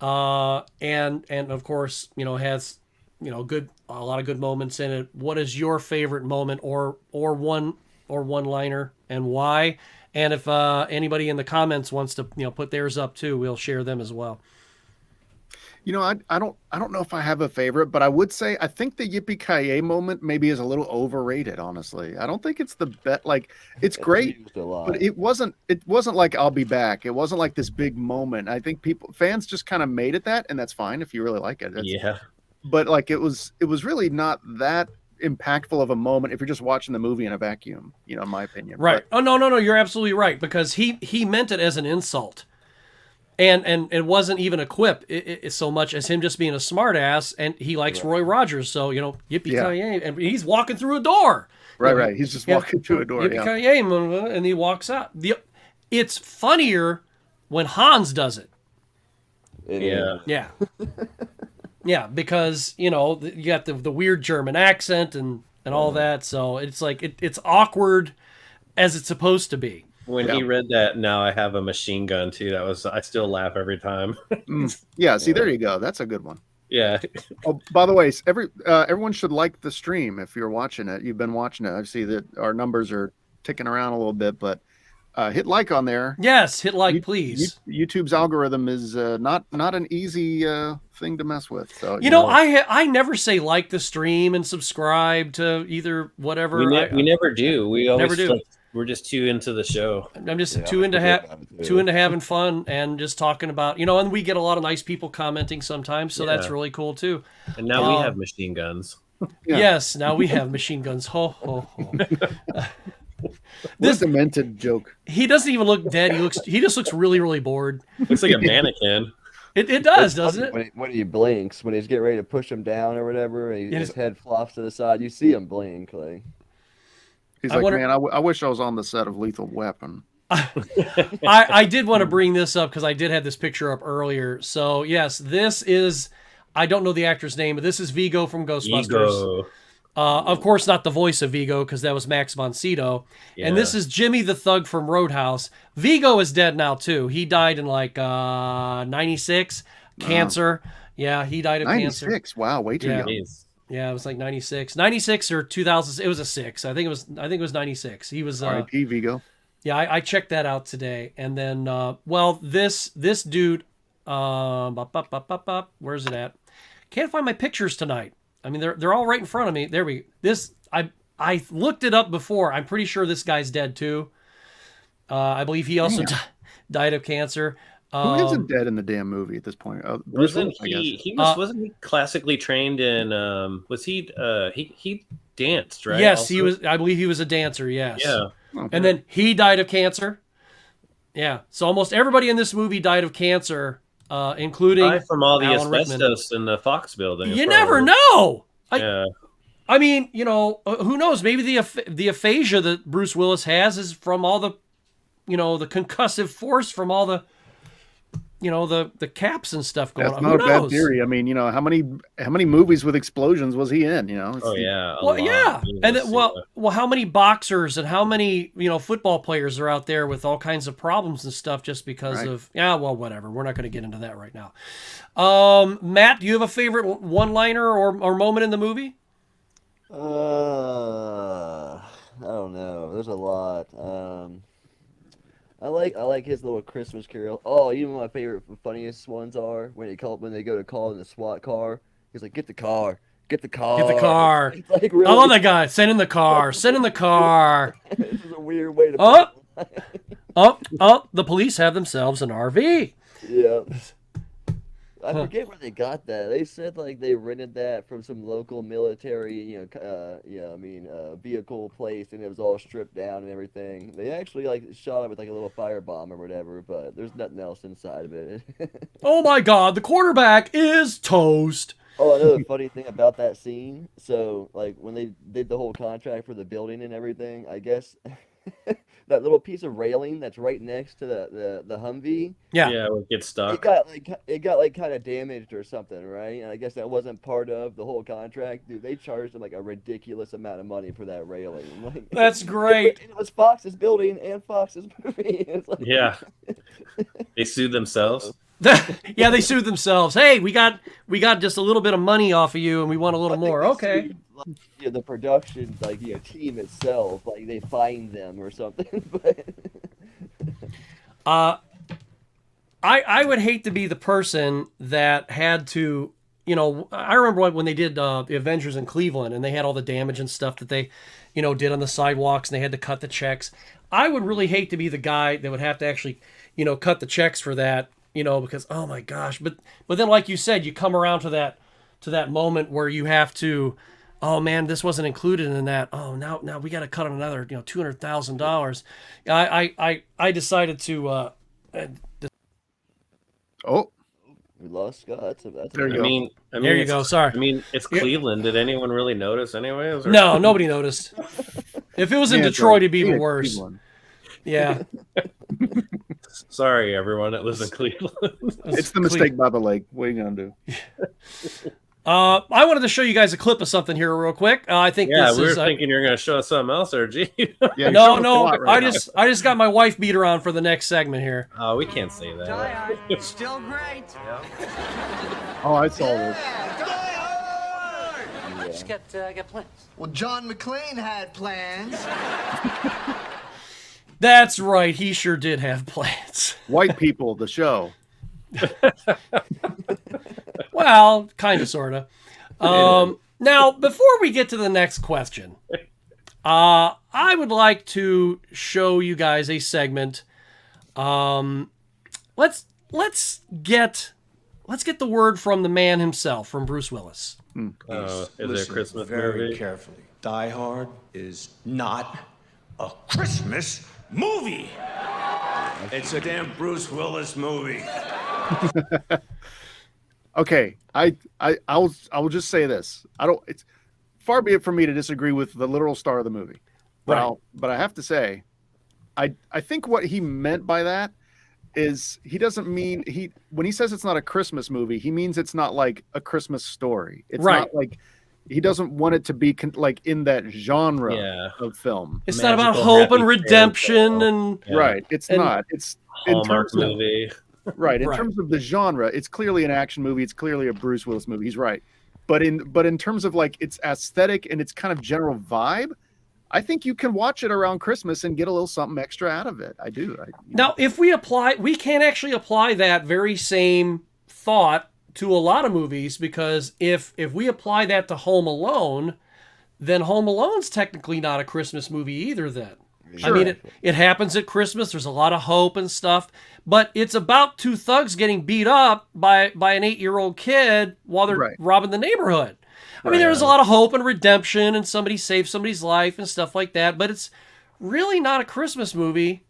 and of course, has a lot of good moments in it. What is your favorite moment or one-liner, and why? And if anybody in the comments wants to put theirs up too, we'll share them as well. I don't know if I have a favorite, but I would say I think the Yippee-Ki-Yay moment maybe is a little overrated, honestly. I don't think it's the best. Like, it's great, but it wasn't like I'll be back. It wasn't like this big moment. I think fans just kind of made it that, and that's fine if you really like it. But like it was really not that impactful of a moment if you're just watching the movie in a vacuum, in my opinion. Right. But, no, you're absolutely right, because he meant it as an insult. And it wasn't even a quip so much as him just being a smart ass, and he likes Roy Rogers, so Yippee-Ki-Yay, and he's walking through a door. Right. He's just walking through a door. Yippee-Ki-Yay, and he walks out. It's funnier when Hans does it. Yeah. Yeah. Yeah, because, you know, you got the weird German accent and all that, so it's like it's awkward as it's supposed to be. When he read that, now I have a machine gun too. I still laugh every time. Yeah, see, there you go. That's a good one. Yeah. Oh, by the way, everyone should like the stream if you're watching it. You've been watching it. I see that our numbers are ticking around a little bit, but hit like on there. Yes, hit like, please. YouTube's algorithm is not an easy thing to mess with. So you know, I never say like the stream and subscribe to either whatever. We never do. We always never do. Like, we're just too into the show. I'm just too into having fun and just talking about, you know, and we get a lot of nice people commenting sometimes, so that's really cool too. And now we have machine guns. Yeah. Yes, now we have machine guns. Ho ho ho. This demented joke. He doesn't even look dead. He just looks really, really bored. Looks like a mannequin. It does, doesn't it? When he blinks, when he's getting ready to push him down or whatever, and his head flops to the side, you see him blink. Like he's like, man, I wish I was on the set of Lethal Weapon. I did want to bring this up because I did have this picture up earlier. So yes, this is. I don't know the actor's name, but this is Vigo from Ghostbusters. Vigo. Of course, not the voice of Vigo, because that was Max von Sydow. Yeah. And this is Jimmy the Thug from Roadhouse. Vigo is dead now, too. He died in, like, 96. Cancer. Yeah, he died of 96? cancer. 96? Wow, way too young. Yeah, it was like 96. 96 or 2000. It was a 6. I think it was 96. He was... R.I.P. Vigo. Yeah, I checked that out today. And then, this dude... where's it at? Can't find my pictures tonight. I mean, they're all right in front of me. There we. I looked it up before. I'm pretty sure this guy's dead too. I believe he also died of cancer. Who isn't dead in the damn movie at this point? Bruce Willis, I guess. Wasn't he classically trained in? Was he? He danced, right? Yes, also? he was. I believe he was a dancer. Yes. Yeah. Okay. And then he died of cancer. Yeah. So almost everybody in this movie died of cancer. Including from all the Alan asbestos in the Fox building. You never know. Yeah. I mean, you know, who knows? Maybe the aphasia that Bruce Willis has is from all the, you know, the concussive force from all the, you know, the caps and stuff going on. That's not a bad theory. I mean, you know, how many movies with explosions was he in? You know. Oh yeah. Well, yeah, and well, how many boxers and how many football players are out there with all kinds of problems and stuff just because of well, whatever. We're not going to get into that right now. Matt, do you have a favorite one-liner or moment in the movie? I don't know. There's a lot. I like his little Christmas carol. Oh, even my favorite, funniest ones are when they go to call in the SWAT car. He's like, "Get the car, get the car, get the car." It's like, really? I love that guy. Send in the car. Send in the car. This is a weird way to. The police have themselves an RV. Yeah. I forget where they got that. They said like they rented that from some local military, vehicle place, and it was all stripped down and everything. They actually like shot it with like a little firebomb or whatever, but there's nothing else inside of it. Oh my God, the quarterback is toast. Oh, another funny thing about that scene. So like when they did the whole contract for the building and everything, I guess that little piece of railing that's right next to the Humvee. Yeah, it gets stuck. It got kind of damaged or something, right? And I guess that wasn't part of the whole contract. Dude, they charged them like a ridiculous amount of money for that railing. Like, that's great. It was Fox's building and Fox's movie. It's like, yeah, they sued themselves. Yeah, they sued themselves. Hey, we got just a little bit of money off of you, and we want a little more. Okay. The production, team itself, like they fined them or something. But I would hate to be the person that had to, I remember when they did the Avengers in Cleveland, and they had all the damage and stuff that they, did on the sidewalks, and they had to cut the checks. I would really hate to be the guy that would have to actually, cut the checks for that. Because oh my gosh, but then like you said, you come around to that moment where you have to, oh man, this wasn't included in that. Oh, now we got to cut on another, $200,000. I decided to. We lost Scott. That's there you go. I mean, there you go. Sorry. I mean, it's Cleveland. Did anyone really notice, anyways? No, nobody noticed. If it was in Detroit, it'd be even worse. Cleveland. Yeah. Sorry, everyone that lives in Cleveland. It's the mistake by the lake. What are you gonna do? I wanted to show you guys a clip of something here real quick. I think Yeah, this we were is thinking you're going to show us something else, or gee. Yeah, you're no, showing us a no. lot right I now. just got my wife beater on for the next segment here. Oh, we can't say that. Die Hard, still great. Oh, I saw this. Just got plans. Well, John McClane had plans. That's right. He sure did have plans. White People, the show. Well, kind of, sort of. Now, before we get to the next question, I would like to show you guys a segment. Let's get the word from the man himself, from Bruce Willis. Is it a Christmas very movie? carefully. Die Hard is not a Christmas movie. It's a damn Bruce Willis movie. Okay, I will just say this. It's far be it from me to disagree with the literal star of the movie. Right. But I have to say, I think what he meant by that is he doesn't mean when he says it's not a Christmas movie, he means it's not like a Christmas story. It's Right. not like he doesn't want it to be like in that genre Yeah. of film. It's not about Magical, hope happy and fairy redemption tale. and Yeah. Right. It's And not. It's in Hallmark terms of, movie. right. In Right. terms of the genre, it's clearly an action movie. It's clearly a Bruce Willis movie. He's right. But in terms of like its aesthetic and its kind of general vibe, I think you can watch it around Christmas and get a little something extra out of it. I do. Now, if we can actually apply that very same thought to a lot of movies, because if we apply that to Home Alone, then Home Alone's technically not a Christmas movie either then. I mean, it happens at Christmas. There's a lot of hope and stuff, but it's about two thugs getting beat up by an 8-year-old kid while they're Right. robbing the neighborhood. I mean, there's a lot of hope and redemption, and somebody saves somebody's life and stuff like that, but it's really not a Christmas movie.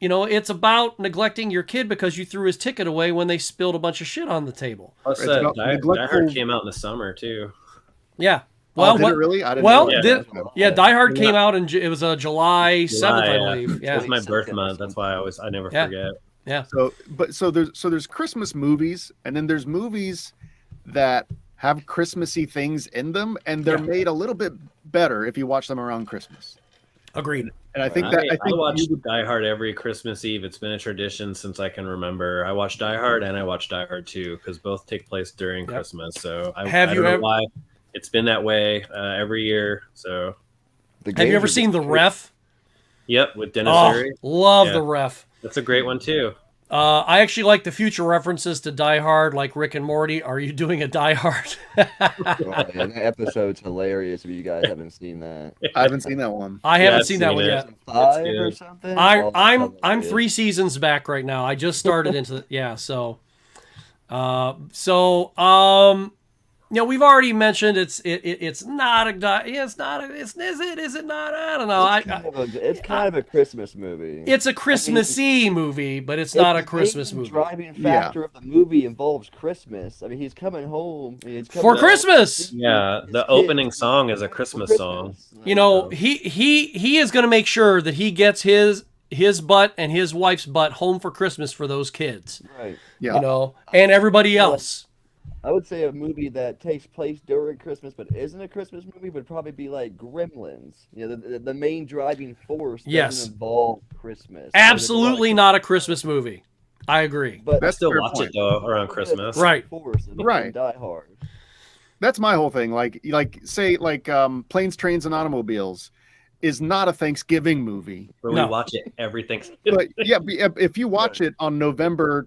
You know, it's about neglecting your kid because you threw his ticket away when they spilled a bunch of shit on the table. Plus, It's about Die neglectful- Hard came out in the summer, too. Yeah. Well, Well, did what- it really? I didn't well, know did- that. yeah, Die Hard came out in it was July 7th, I July, believe. Yeah. It's my birth month. That's why I never Yeah. forget. Yeah. So there's Christmas movies, and then there's movies that have Christmassy things in them, and they're Yeah. made a little bit better if you watch them around Christmas. Agreed. And I think I you watch would- Die Hard every Christmas Eve. It's been a tradition since I can remember. I watch Die Hard and I watch Die Hard 2 because both take place during Christmas. So I Have I you don't know ever- why it's been that way every year. So Have you ever seen The Ref? yep, with Dennis Oh, Leary. love Yeah. The Ref. That's a great one too. I actually like the future references to Die Hard, like Rick and Morty. Are you doing a Die Hard? Oh, yeah, that episode's hilarious if you guys haven't seen that. I haven't seen that one. I Yeah, haven't I've seen that seen one it. yet. 5 good. or something? I'm hilarious. 3 seasons back right now. I just started into the, yeah. So, you know, we've already mentioned it's not a is it not? I don't know. It's kind of a Christmas movie. It's a Christmassy movie, but it's not a The Christmas main movie. driving factor of the movie involves Christmas. I mean, he's coming home. He's coming For home. Christmas. Yeah, the His opening kids- song is a Christmas song. You know, he is going to make sure that he gets his butt and his wife's butt home for Christmas for those kids. Right. Yeah. You know, and everybody else. I would say a movie that takes place during Christmas but isn't a Christmas movie would probably be like Gremlins. You know, the main driving force doesn't Yes. involve Christmas. Absolutely not a Christmas movie. I agree. But I still fair watch point. it though around Christmas. Right. Force in Right. Die Hard. That's my whole thing. Like say Planes, Trains, and Automobiles is not a Thanksgiving movie. Where No. we watch it every Thanksgiving. But yeah, if you watch it on November,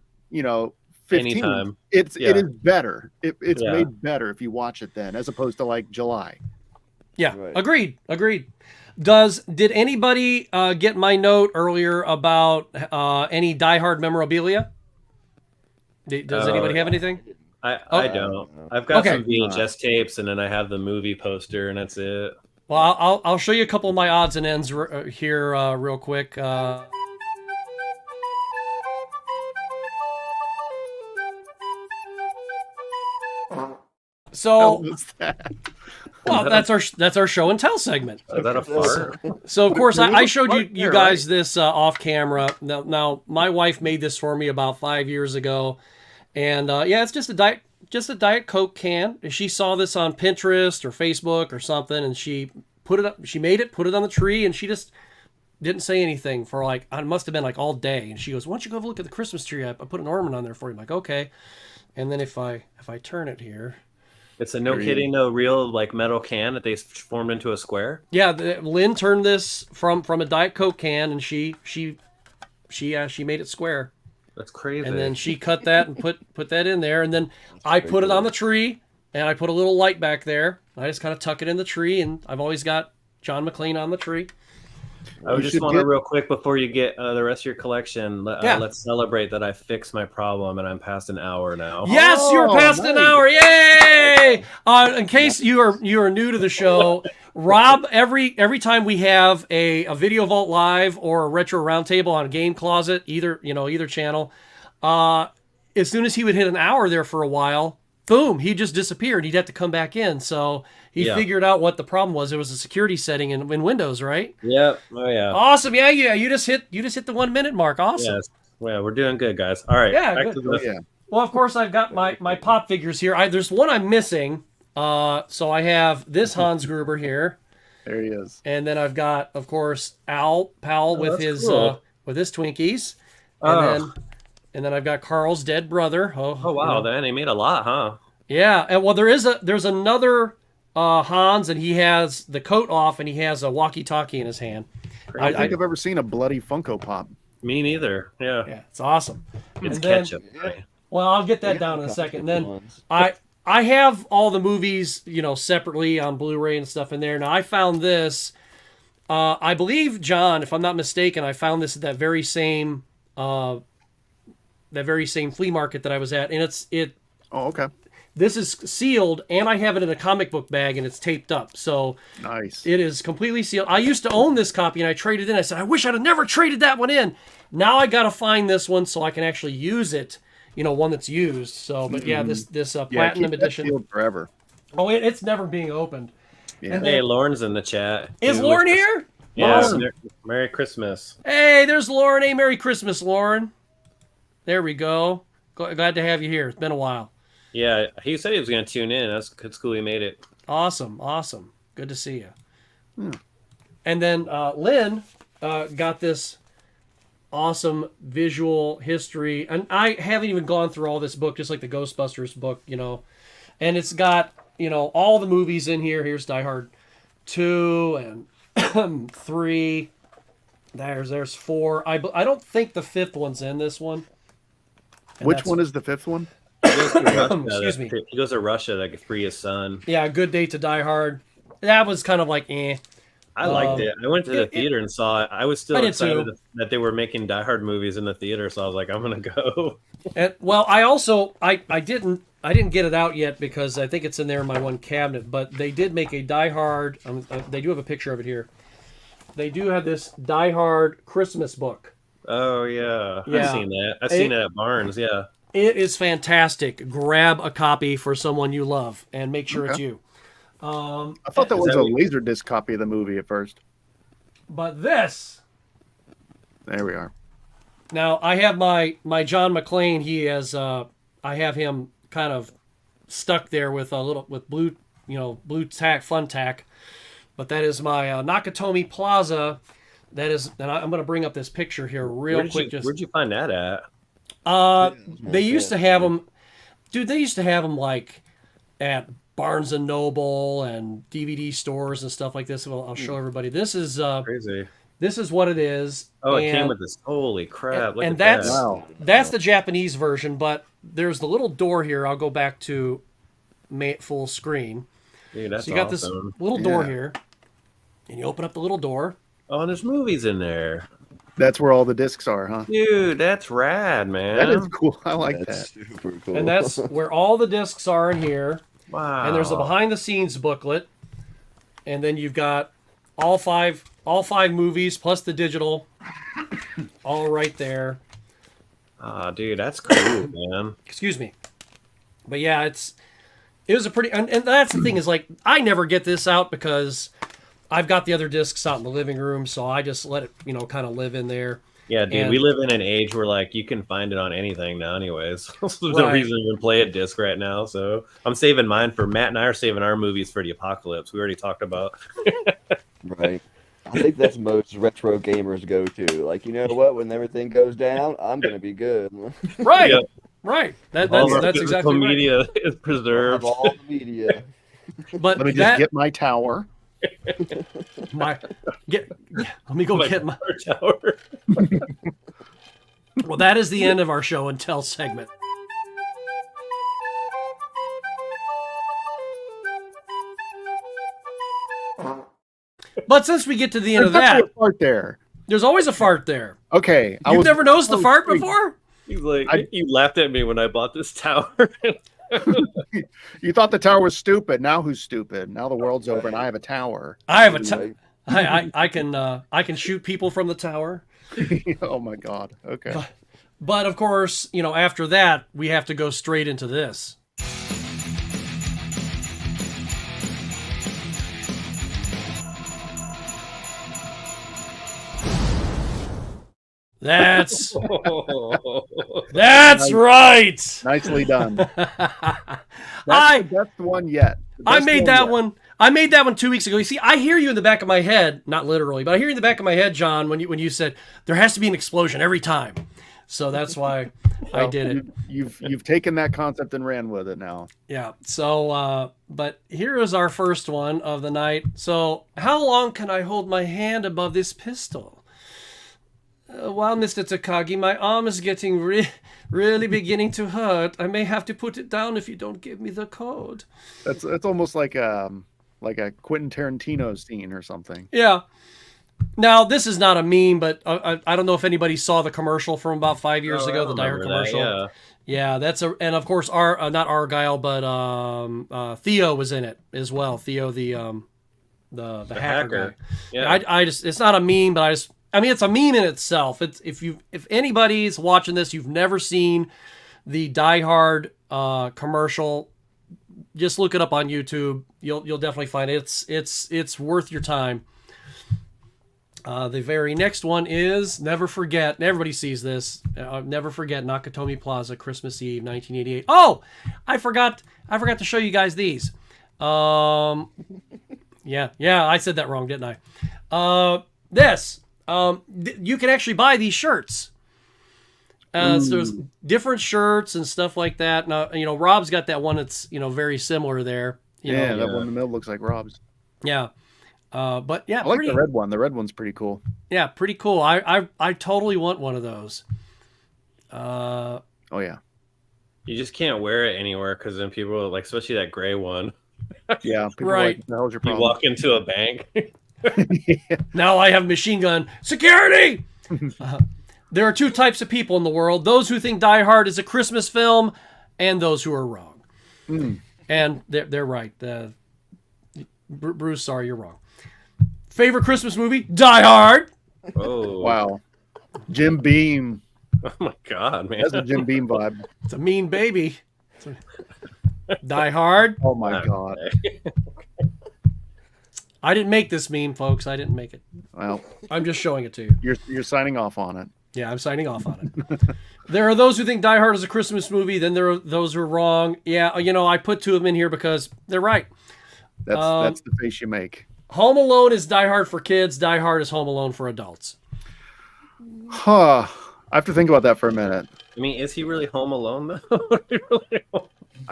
15th, Anytime. it Yeah. is better. It's Yeah. made better if you watch it then, as opposed to like July. Yeah, Right. agreed. Did anybody get my note earlier about any Die Hard memorabilia? Does anybody have anything? I don't. I've got Okay. some VHS tapes, and then I have the movie poster, and that's it. Well, I'll show you a couple of my odds and ends here real quick. So, What's that? well, that's our show and tell segment. Is that a fart? So of course I showed you Yeah, guys this off camera. Now my wife made this for me about 5 years ago, and yeah, it's just a Diet Coke can. She saw this on Pinterest or Facebook or something, and she put it up. She made it, put it on the tree, and she just didn't say anything for like it must have been like all day. And she goes, "Why don't you go have a look at the Christmas tree? I put an ornament on there for you." I'm like, okay. And then if I turn it here. It's a no kidding, no real like metal can that they formed into a square. Yeah, Lynn turned this from a Diet Coke can, and she made it square, That's crazy. and then she cut that and put that in there, and then I put it on the tree, and I put a little light back there. I just kind of tuck it in the tree, and I've always got John McClane on the tree. I just want to real quick before you get the rest of your collection. Let's celebrate that I fixed my problem and I'm past an hour now. Yes, you're past an nice. hour! Yay! In case you are new to the show, Rob, every time we have a Video Vault Live or a Retro Roundtable on Game Closet, either channel, as soon as he would hit an hour there for a while, boom, he just disappeared. He'd have to come back in. So he figured out what the problem was. It was a security setting in Windows, right? Yep. Oh yeah. Awesome. Yeah. You just hit the 1 minute mark. Awesome. Yes. Well, we're doing good, guys. All right. Yeah, Back good. to the Yeah. Well, of course, I've got my pop figures here. There's one I'm missing. So I have this Hans Gruber here, There he is. and then I've got, of course, Al Powell with that's his cool. Twinkies, Oh. and then I've got Carl's dead brother. Oh wow, then they made a lot, huh? Yeah, and well, there's another Hans, and he has the coat off, and he has a walkie-talkie in his hand. I don't think I've ever seen a bloody Funko Pop. Me neither. Yeah. Yeah, it's awesome. It's And then- ketchup. Right? Well, I'll get that down in a second. And then I have all the movies, separately on Blu-ray and stuff in there. Now I found this. I believe, John, if I'm not mistaken, I found this at that very same flea market that I was at, and Oh, okay. this is sealed, and I have it in a comic book bag, and it's taped up. So Nice. it is completely sealed. I used to own this copy, and I traded in. I said, I wish I'd have never traded that one in. Now I got to find this one so I can actually use it. One that's used. So, but yeah, this platinum keep that edition. sealed forever. Oh, it's never being opened. Yeah. Hey, Lauren's in the chat. Is Who Lauren wishes- here? Yeah. Awesome. Merry Christmas. Hey, there's Lauren. Hey, Merry Christmas, Lauren. There we go. Glad to have you here. It's been a while. Yeah, he said he was going to tune in. That's cool. He made it. Awesome. Good to see you. And then Lynn got this awesome visual history, and I haven't even gone through all this book, just like the Ghostbusters book, and it's got all the movies in here. Here's Die Hard 2 and 3. There's 4. I don't think the 5th one's in this one. And Which that's- one is the 5th one? He goes to Russia Excuse me. He goes to Russia to free his son. Yeah, Good Day to Die Hard. That was kind of like eh. I liked it. I went to the theater and saw it. I was still I did excited too. that they were making Die Hard movies in the theater, so I was like, I'm gonna go. And, well, I also I didn't get it out yet because I think it's in there in my one cabinet. But they did make a Die Hard. They do have a picture of it here. They do have this Die Hard Christmas book. Oh yeah, Yeah. I've seen that. I've seen it at Barnes. Yeah. It is fantastic. Grab a copy for someone you love and make sure it's Okay. you. I thought that Is was that a what- Laserdisc copy of the movie at first. But this. There we are. Now I have my John McClane. He has I have him kind of stuck there with blue blue tack, fun tack. But that is my Nakatomi Plaza. That is, and I'm going to bring up this picture here real quick. Where'd you find that at? They used to have them, dude. They used to have them like at Barnes and Noble and DVD stores and stuff like this. I'll show everybody. This is Crazy. this is what it is. Oh, it and, came with this. Holy crap! Look and at that's that. Wow. that's the Japanese version. But there's the little door here. I'll go back to full screen. Dude, that's So you got awesome. this little door Yeah. here, and you open up the little door. Oh, and there's movies in there. That's where all the discs are, huh? Dude, that's rad, man. That is cool. I like That's that. super cool. And that's where all the discs are in here. Wow. And there's a behind the scenes booklet. And then you've got all five movies plus the digital all right there. Ah, dude, that's cool, man. Excuse me. But yeah, It was a pretty, and that's the thing is like, I never get this out because I've got the other discs out in the living room, so I just let it, kind of live in there. Yeah, dude, And- we live in an age where like you can find it on anything now, anyways. There's no Right. reason to even play a disc right now. So I'm saving mine for Matt and I are saving our movies for the apocalypse. We already talked about. Right. I think that's most retro gamers go to. Like, you know what? When everything goes down, I'm gonna be good. Right, Yeah. right. All of our That's physical exactly right. media is I have preserved. all the media. But Let me just that, get my tower. let me go get my. Tower. Well, that is the end of our show and tell segment. But since we get to the end of There's that, definitely a part there. there's always a fart there. Okay, You've never noticed I the was fart intrigued. before? He's like, you laughed at me when I bought this tower. You thought the tower was stupid. Now who's stupid? Now the world's over, and I have a tower. I have a Right. I can shoot people from the tower. Oh my god. Okay. But of course, after that, we have to go straight into this. That's right. Nicely done. That's I the best one yet. The I best made that yet. one. I made that one 2 weeks ago. You see, I hear you in the back of my head, not literally, but I hear you in the back of my head, John, when you said there has to be an explosion every time. So that's why I Well, did it. You've taken that concept and ran with it now. Yeah. So, but here is our first one of the night. So, how long can I hold my hand above this pistol? Well, Mr. Takagi, my arm is getting really beginning to hurt. I may have to put it down if you don't give me the code. That's almost like a Quentin Tarantino scene or something. Yeah. Now, this is not a meme, but I don't know if anybody saw the commercial from about 5 years ago, the Die Hard commercial. Yeah. Yeah, and of course, not Argyle, but Theo was in it as well. Theo, the hacker guy. Yeah. I just, it's not a meme, but I mean, it's a meme in itself. It's if anybody's watching this, you've never seen the Die Hard commercial, just look it up on YouTube. You'll definitely find it. It's worth your time. The very next one is never forget. Everybody sees this. Never forget Nakatomi Plaza, Christmas Eve, 1988. Oh, I forgot to show you guys these. Yeah, I said that wrong, didn't I? This. You can actually buy these shirts. So there's different shirts and stuff like that. Now, Rob's got that one that's, very similar there. You know, That one in the middle looks like Rob's. yeah. But yeah, I like the red one. The red one's pretty cool. Yeah, pretty cool. I totally want one of those. Oh yeah. You just can't wear it anywhere because then people like, especially that gray one. Yeah. People are Right. like, the hell's your You problem? walk into a bank. Now I have machine gun security. There are two types of people in the world: those who think Die Hard is a Christmas film, and those who are wrong. And they're right. Bruce, sorry, you're wrong. Favorite Christmas movie? Die Hard. Oh Wow. Jim Beam. Oh my god, man! That's a Jim Beam vibe. It's a mean baby. Die Hard. Oh my god. I didn't make this meme, folks. I didn't make it. Well, I'm just showing it to you. you're signing off on it. Yeah, I'm signing off on it. There are those who think Die Hard is a Christmas movie. Then there are those who are wrong. Yeah, I put two of them in here because they're right. That's the face you make. Home Alone is Die Hard for kids. Die Hard is Home Alone for adults. Huh. I have to think about that for a minute. I mean, is he really home alone though?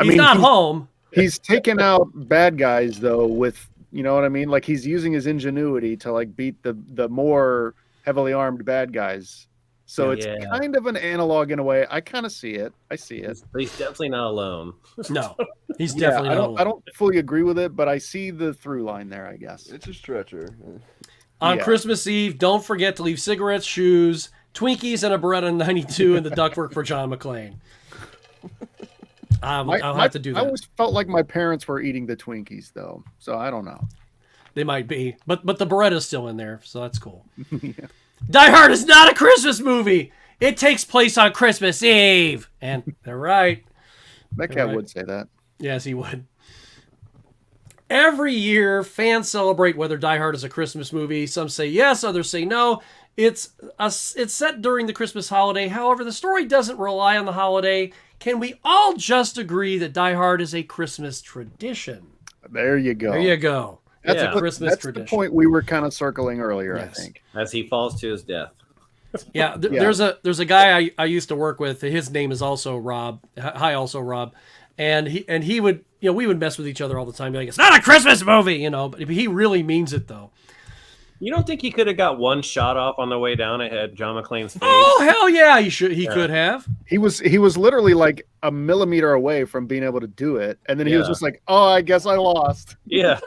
He's not home. He's taken out bad guys though with, you know what I mean? Like he's using his ingenuity to like beat the more heavily armed bad guys. So it's Yeah. kind of an analog in a way. I kind of see it. I see it. But he's definitely not alone. No, he's Yeah, definitely I not don't. alone. I don't fully agree with it, but I see the through line there. I guess. It's a stretcher. On Yeah. Christmas Eve, don't forget to leave cigarettes, shoes, Twinkies, and a Beretta 92 in the ductwork for John McClane. I'll have to do I that. always felt like my parents were eating the Twinkies though, so I don't know. They might be, but the Beretta's still in there, so that's cool. Die Hard is not a Christmas movie. It takes place on Christmas Eve, and they're right. That cat Right. would say that. Yes, he would. Every year, fans celebrate whether Die Hard is a Christmas movie. Some say yes, others say no. It's set during the Christmas holiday. However, the story doesn't rely on the holiday. Can we all just agree that Die Hard is a Christmas tradition? There you go. There you go. That's Yeah. a Christmas that's tradition. the point we were kind of circling earlier, Yes. I think. As he falls to his death. Yeah, Yeah. there's a guy I used to work with. His name is also Rob. Hi, also Rob. And he would, we would mess with each other all the time. Be like, it's not a Christmas movie, but he really means it though. You don't think he could have got one shot off on the way down at John McClane's face? Oh hell yeah, he could have. He was literally like a millimeter away from being able to do it, and then he was Yeah. just like, "Oh, I guess I lost." Yeah.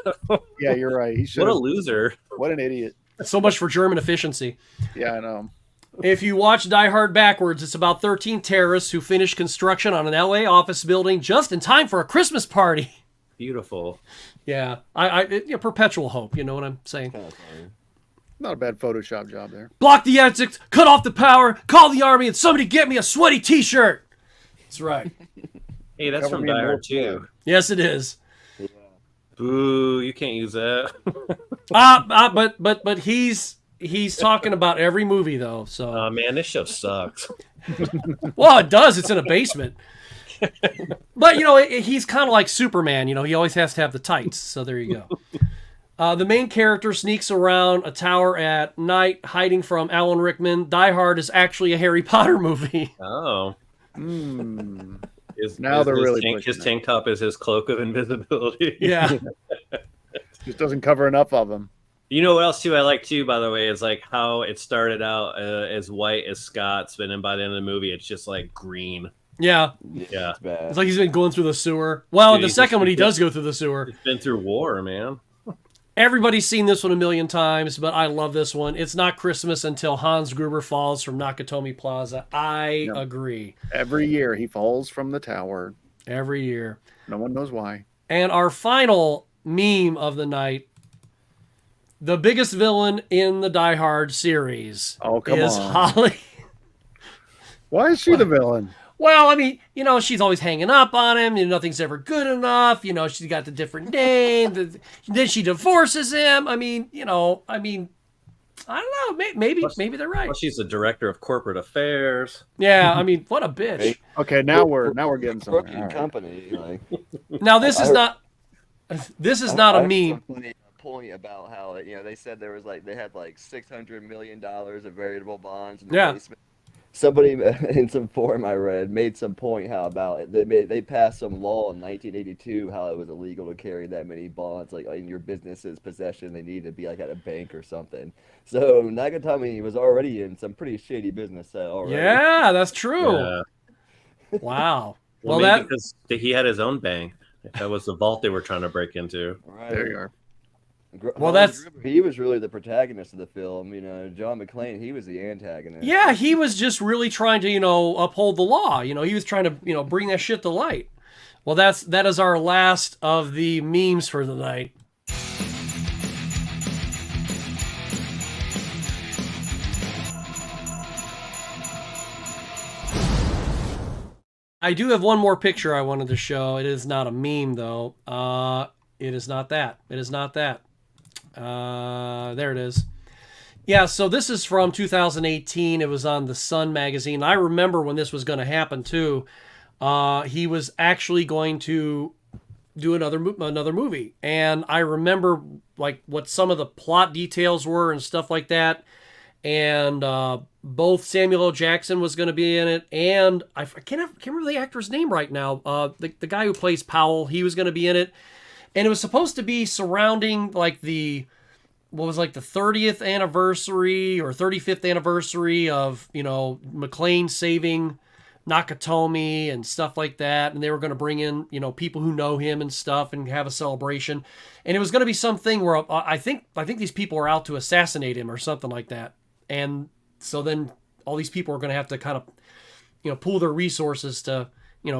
Yeah, you're right. He should. What a loser. What an idiot. So much for German efficiency. Yeah, I know. If you watch Die Hard backwards, it's about 13 terrorists who finish construction on an LA office building just in time for a Christmas party. Beautiful. Yeah, perpetual hope. You know what I'm saying? Kind of funny. Not a bad Photoshop job there. Block the exits, cut off the power, call the army, and somebody get me a sweaty T-shirt. That's right. Hey, that's Cover from me in Die more Hard too. Yes, it is. Boo, you can't use that. But he's talking about every movie though. So Oh man, this show sucks. well, it does. It's in a basement. But he's kind of like Superman. He always has to have the tights. So there you go. The main character sneaks around a tower at night, hiding from Alan Rickman. Die Hard is actually a Harry Potter movie. Oh. Now they're really his pushing tank top is his cloak of invisibility. Yeah. Just doesn't cover enough of them. You know what else too I like too, by the way, is like how it started out as white as Scots, but then by the end of the movie it's just like green. Yeah. Yeah. It's bad. It's like he's been going through the sewer. Well, in the Dude, second one, he does go through the sewer. It's been through war, man. Everybody's seen this one a million times, but I love this one. It's not Christmas until Hans Gruber falls from Nakatomi Plaza. I agree. Every year he falls from the tower. Every year. No one knows why. And our final meme of the night, the biggest villain in the Die Hard series is on. Holly. Why is she the villain? Well, I mean, she's always hanging up on him. Nothing's ever good enough. She's got the different name. Then she divorces him. I mean, I don't know. Maybe they're right. Well, she's the director of corporate affairs. Yeah, I mean, what a bitch. Okay, now we're getting somewhere. Crooked All right. company. Like, Now this is not a I heard meme. some funny point about how they said they had like $600 million of variable bonds in the Yeah. basement. Somebody in some forum I read made some point how about they passed some law in 1982 how it was illegal to carry that many bonds like in your business's possession. They needed to be like at a bank or something. So Nakatomi was already in some pretty shady business already. Yeah, that's true. Yeah. Wow. Well, Well, maybe because he had his own bank. That was the vault they were trying to break into. Right. There you are. Well, that's- he was really the protagonist of the film. John McClane, he was the antagonist. yeah, he was just really trying to, uphold the law. He was trying to, bring that shit to light. Well, that is our last of the memes for the night. I do have one more picture I wanted to show. It is not a meme, though. It is not that. It is not that. There it is. Yeah, so this is from 2018. It was on the Sun magazine. I remember when this was going to happen, too. He was actually going to do another movie. And I remember like what some of the plot details were and stuff like that. And both Samuel L. Jackson was going to be in it, and I can't remember the actor's name right now. The guy who plays Powell, he was going to be in it, and it was supposed to be surrounding like the 30th anniversary or 35th anniversary of McClane saving Nakatomi and stuff like that, and they were going to bring in people who know him and stuff and have a celebration, and it was going to be something where I think these people are out to assassinate him or something like that. And so then all these people are going to have to kind of, pool their resources to,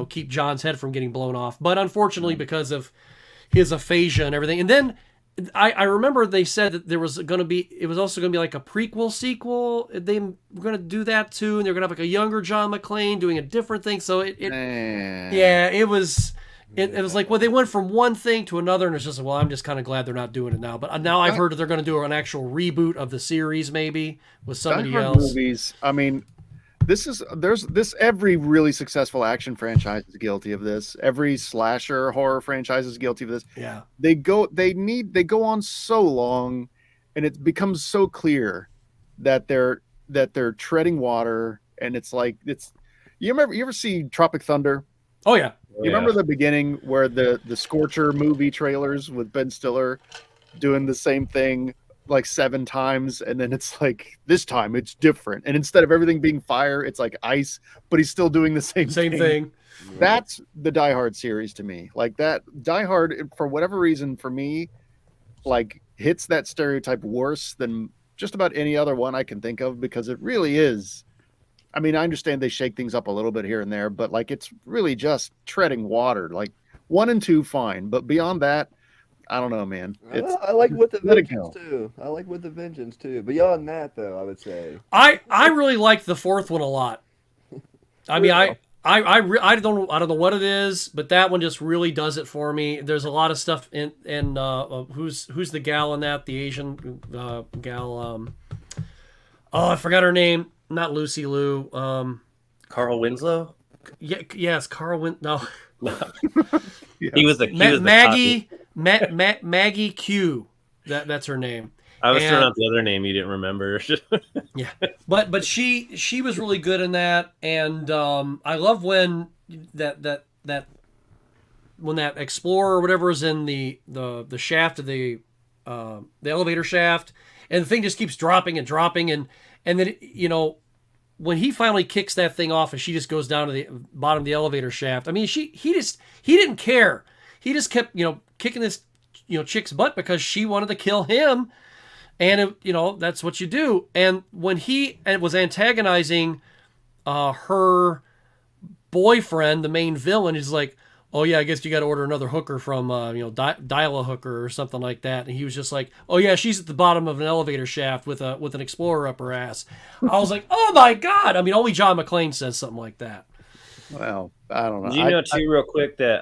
keep John's head from getting blown off. But unfortunately, because of his aphasia and everything. And then I remember they said that it was also going to be like a prequel sequel. They were going to do that too. And they're going to have like a younger John McClane doing a different thing. So it was it was like, well, they went from one thing to another, and it's just, well, I'm just kind of glad they're not doing it now. But now I've heard that they're going to do an actual reboot of the series, maybe with somebody Die Hard else. movies. I mean, every really successful action franchise is guilty of this. Every slasher horror franchise is guilty of this. Yeah. They go on so long, and it becomes so clear that they're treading water, and it's like you ever see Tropic Thunder? Oh yeah. You remember the beginning where the Scorcher movie trailers with Ben Stiller doing the same thing like 7 times, and then it's like this time it's different, and instead of everything being fire, it's like ice, but he's still doing the same thing. That's the Die Hard series to me. Like that Die Hard, for whatever reason, for me, like hits that stereotype worse than just about any other one I can think of, because it really is. I mean, I understand they shake things up a little bit here and there, but like it's really just treading water. Like 1 and 2, fine, but beyond that, I don't know, man. I like With the Vengeance too. I like With the Vengeance too. Beyond that, though, I would say I really like the 4th one a lot. I mean, I don't know what it is, but that one just really does it for me. There's a lot of stuff in who's the gal in that, the Asian gal. Oh, I forgot her name. Not Lucy Liu. Carl Winslow. Yeah, yes, Carl Win. No, he was the Maggie. Maggie Q. That's her name. I was throwing out the other name you didn't remember. Yeah, but she was really good in that, and I love when that when that explorer or whatever is in the shaft of the elevator shaft, and the thing just keeps dropping and dropping, and then when he finally kicks that thing off and she just goes down to the bottom of the elevator shaft. I mean, he didn't care. He just kept kicking this chick's butt because she wanted to kill him. And that's what you do. And when he was antagonizing her boyfriend, the main villain, he's like, "Oh yeah, I guess you got to order another hooker from Dial a Hooker or something like that." And he was just like, "Oh yeah, she's at the bottom of an elevator shaft with an explorer up her ass." I was like, "Oh my god!" I mean, only John McClane says something like that. Well, I don't know. Do you know too, real quick, that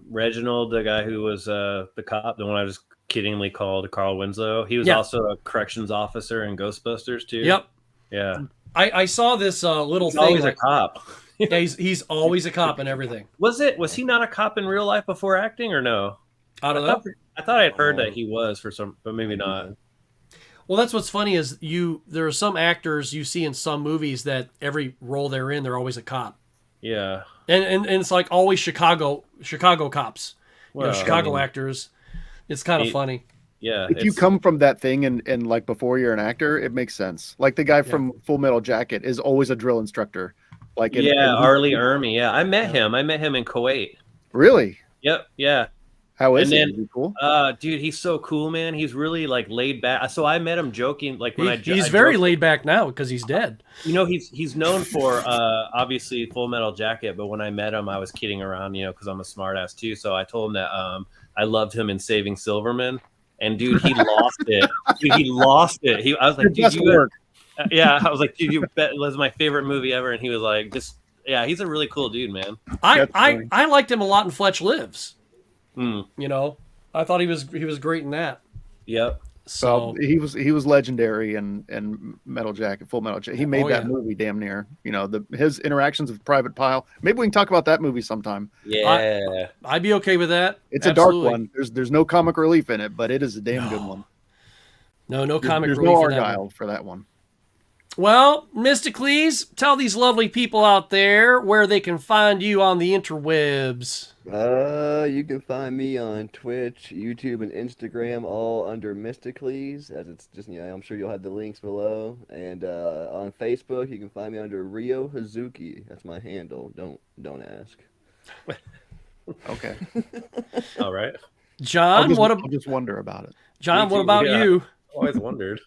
Reginald, the guy who was the cop, the one I just kiddingly called Carl Winslow, he was also a corrections officer in Ghostbusters too. Yep. Yeah. I saw this little he's thing. Always a cop. Yeah, he's always a cop and everything. Was he not a cop in real life before acting, or no? I don't know. I thought I had heard that he was for some, but maybe not. Well, that's what's funny is there are some actors you see in some movies that every role they're in, they're always a cop. Yeah. And it's like always Chicago cops. Well, Chicago actors. It's kind of funny. Yeah. If you come from that thing and like before you're an actor, it makes sense. Like the guy from Full Metal Jacket is always a drill instructor. Like Arlie Ermy. Yeah, I met him. I met him in Kuwait. Really? Yep. Yeah. How is he? Is he cool? Dude, he's so cool, man. He's really like laid back. So I met him joking, like when he's very laid back now because he's dead. He's known for obviously Full Metal Jacket, but when I met him, I was kidding around, because I'm a smartass too. So I told him that I loved him in Saving Silverman, and dude, he lost it. Dude, he lost it. I was like, dude, I was like, dude, it was my favorite movie ever, and he was like, he's a really cool dude, man. I liked him a lot in Fletch Lives. Mm. I thought he was great in that. Yep. So he was legendary in Metal Jacket, Full Metal Jacket. He made that movie damn near. His interactions with Private Pile. Maybe we can talk about that movie sometime. Yeah, I'd be okay with that. It's Absolutely. A dark one. There's no comic relief in it, but it is a damn good one. No comic relief. There's no Argyle for that one. Well, Mysticles, tell these lovely people out there where they can find you on the interwebs. You can find me on Twitch, YouTube, and Instagram, all under Mysticles, as it's just, I'm sure you'll have the links below. And on Facebook, you can find me under Rio Hazuki. That's my handle. Don't ask. Okay. All right. John, I'll just wonder about it. John, what about you? Always wondered.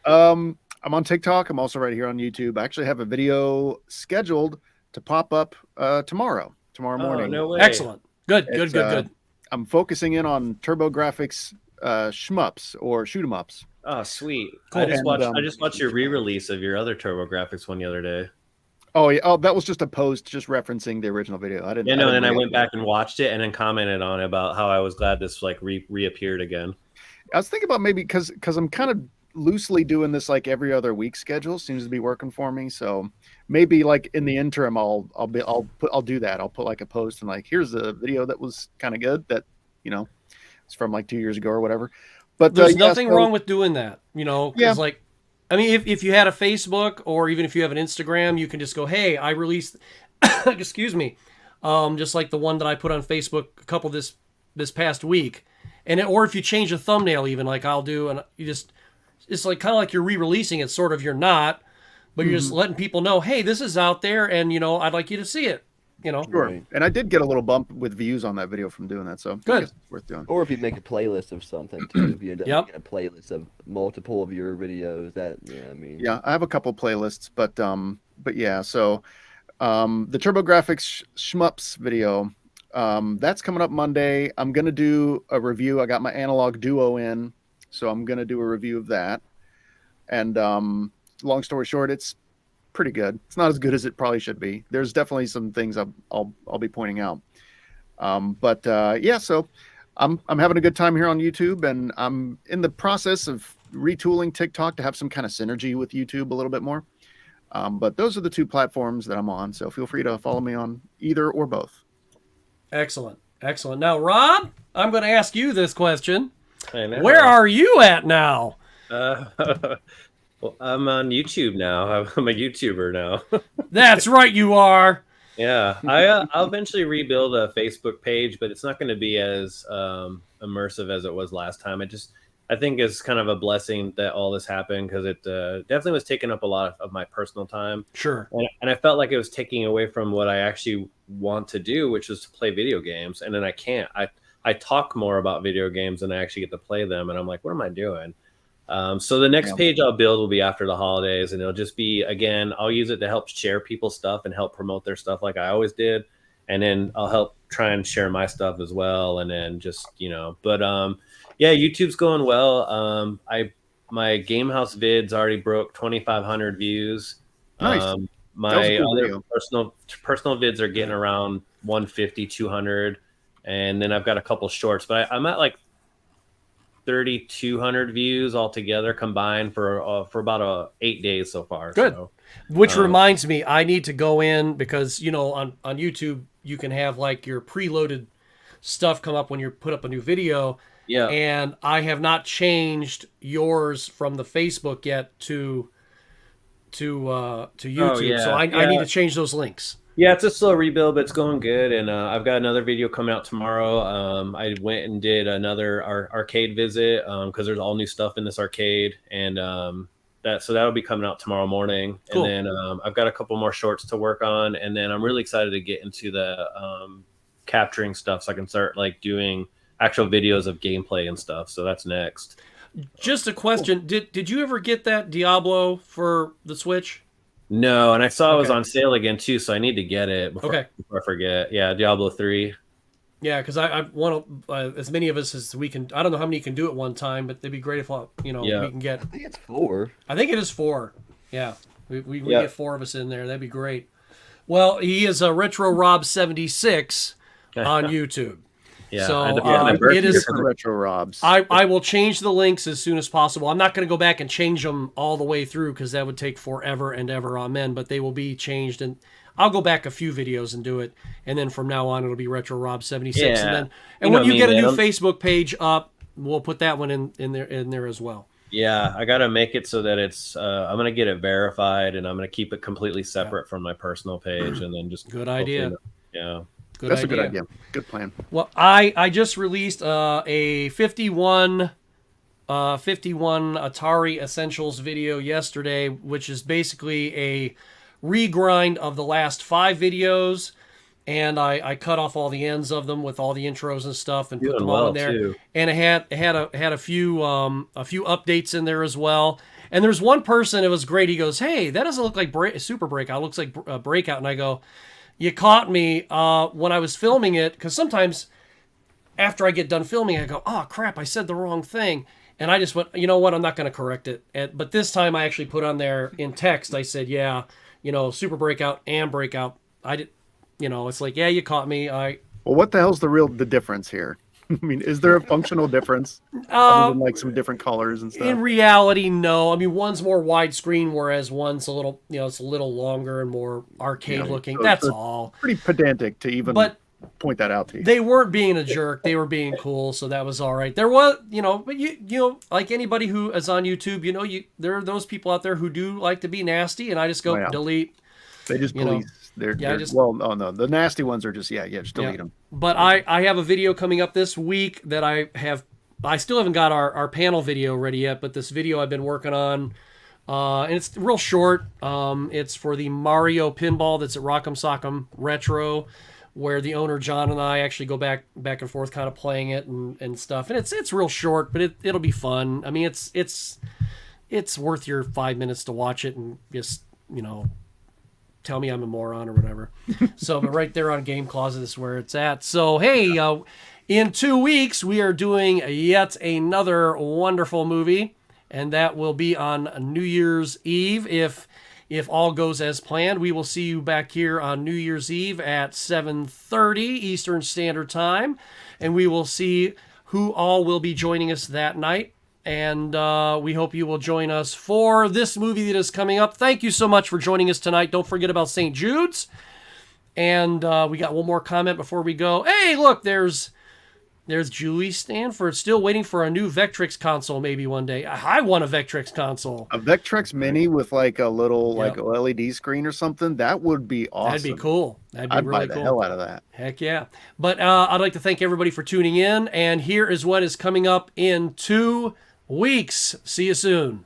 I'm on TikTok. I'm also right here on YouTube. I actually have a video scheduled to pop up tomorrow morning. No way. Excellent. Good. I'm focusing in on TurboGrafx shmups or shoot 'em ups. Oh, sweet. Cool. I just watched your re-release of your other TurboGrafx one the other day. Oh, yeah. Oh, that was just a post just referencing the original video. I didn't. Yeah, no. And then I react went to back that. and watched it, and then commented on it about how I was glad this like reappeared again. I was thinking about maybe because I'm kind of loosely doing this like every other week schedule seems to be working for me. So maybe like in the interim, I'll do that. I'll put like a post and like here's a video that was kind of good that it's from like 2 years ago or whatever. But There's yeah, nothing wrong with doing that, Yeah. because like, I mean, if you had a Facebook or even if you have an Instagram, you can just go, hey, I released, excuse me, just like the one that I put on Facebook a couple this past week, or if you change a thumbnail, even like I'll do, and you just, it's like kind of like you're re-releasing it, sort of. You're not, but you're just letting people know, hey, this is out there, and I'd like you to see it. Sure. Right. And I did get a little bump with views on that video from doing that, so I Good. guess it's worth doing. Or if you make a playlist of something too, if you end up Yep. making a playlist of multiple of your videos, Yeah, I have a couple playlists, but yeah, so the TurboGrafx Shmups video, that's coming up Monday. I'm gonna do a review. I got my analog duo in, so I'm gonna do a review of that. And long story short, it's pretty good. It's not as good as it probably should be. There's definitely some things I'll be pointing out. But yeah, so I'm having a good time here on YouTube, and I'm in the process of retooling TikTok to have some kind of synergy with YouTube a little bit more. But those are the two platforms that I'm on, so feel free to follow me on either or both. Excellent. Now, Rob, I'm going to ask you this question. I know. Where are you at now? Well, I'm on YouTube now. I'm a YouTuber now. That's right, you are. Yeah, I'll eventually rebuild a Facebook page, but it's not going to be as immersive as it was last time. I think it's kind of a blessing that all this happened, because it definitely was taking up a lot of my personal time. Sure. And I felt like it was taking away from what I actually want to do, which is to play video games. And then I can't. I talk more about video games than I actually get to play them. And I'm like, what am I doing? So the next page I'll build will be after the holidays, and it'll just be, again, I'll use it to help share people's stuff and help promote their stuff like I always did. And then I'll help try and share my stuff as well. And then just, but yeah, YouTube's going well. My Game House vids already broke 2,500 views. Nice. My cool other video. personal vids are getting around 150, 200. And then I've got a couple shorts, but I'm at like 3,200 views altogether combined for about 8 days so far. Good. So, Which reminds me, I need to go in because, on YouTube, you can have like your preloaded stuff come up when you put up a new video. yeah. And I have not changed yours from the Facebook yet to YouTube. yeah. So I need to change those links. Yeah, it's a slow rebuild, but it's going good. And I've got another video coming out tomorrow. I went and did another arcade visit because there's all new stuff in this arcade, and that'll be coming out tomorrow morning. Cool. And then I've got a couple more shorts to work on, and then I'm really excited to get into the capturing stuff, so I can start like doing actual videos of gameplay and stuff. So that's next. Just a question: Did you ever get that Diablo for the Switch? No, and I saw it was Okay. on sale again too, so I need to get it before I forget. Yeah, Diablo 3. Yeah, because I want as many of us as we can. I don't know how many you can do at one time, but it'd be great if we can get. I think it's 4. I think it is 4. Yeah, we Yeah. get 4 of us in there. That'd be great. Well, he is a Retro Rob 76 on YouTube. Yeah, So, I had to get my it birthday is- For Retro Robs. I will change the links as soon as possible. I'm not going to go back and change them all the way through because that would take forever and ever. Amen. But they will be changed, and I'll go back a few videos and do it. And then from now on, it'll be Retro Rob 76. Yeah. And then You know when what you I mean, get a new man. Facebook page up, we'll put that one in there as well. Yeah, I got to make it so that it's I'm going to get it verified, and I'm going to keep it completely separate from my personal page, and then just Good idea. Yeah. That's a good idea. Good plan. Well, I just released a 51 Atari Essentials video yesterday, which is basically a regrind of the last 5 videos, and I cut off all the ends of them with all the intros and stuff and put Doing them all well, in there. too. And it had a few updates in there as well. And there's one person, it was great. He goes, "Hey, that doesn't look like Super Breakout. It looks like Breakout." And I go, "You caught me when I was filming it," because sometimes after I get done filming, I go, "Oh crap, I said the wrong thing," and I just went, "You know what? I'm not going to correct it." But this time, I actually put on there in text. I said, "Yeah, Super Breakout and Breakout. I did, it's like, yeah, you caught me. Well, what the hell's the difference here? I mean, is there a functional difference other than like some different colors and stuff? In reality, no. I mean, one's more widescreen, whereas one's a little, it's a little longer and more arcade looking. So That's it's all. Pretty pedantic to even point that out to you. They weren't being a jerk. They were being cool, so that was all right. There was, but like anybody who is on YouTube, there are those people out there who do like to be nasty, and I just go delete. They just police. No, the nasty ones are just just delete them. But I have a video coming up this week that I still haven't got our panel video ready yet, but this video I've been working on, and it's real short. It's for the Mario pinball that's at Rock'em Sock'em Retro, where the owner John and I actually go back and forth kind of playing it and stuff. And it's real short, but it'll be fun. I mean, it's worth your 5 minutes to watch it and just, tell me I'm a moron or whatever. So, but right there on Game Closet is where it's at. So, hey, in 2 weeks, we are doing yet another wonderful movie, and that will be on New Year's Eve. If all goes as planned, we will see you back here on New Year's Eve at 7:30 Eastern Standard Time, and we will see who all will be joining us that night. And we hope you will join us for this movie that is coming up. Thank you so much for joining us tonight. Don't forget about St. Jude's. And we got one more comment before we go. Hey, look, there's Julie Stanford still waiting for a new Vectrex console maybe one day. I want a Vectrex console. A Vectrex Mini with like a little like LED screen or something. That would be awesome. That'd be cool. That'd be I'd really buy cool. the hell out of that. Heck yeah. But I'd like to thank everybody for tuning in. And here is what is coming up in 2 weeks. See you soon.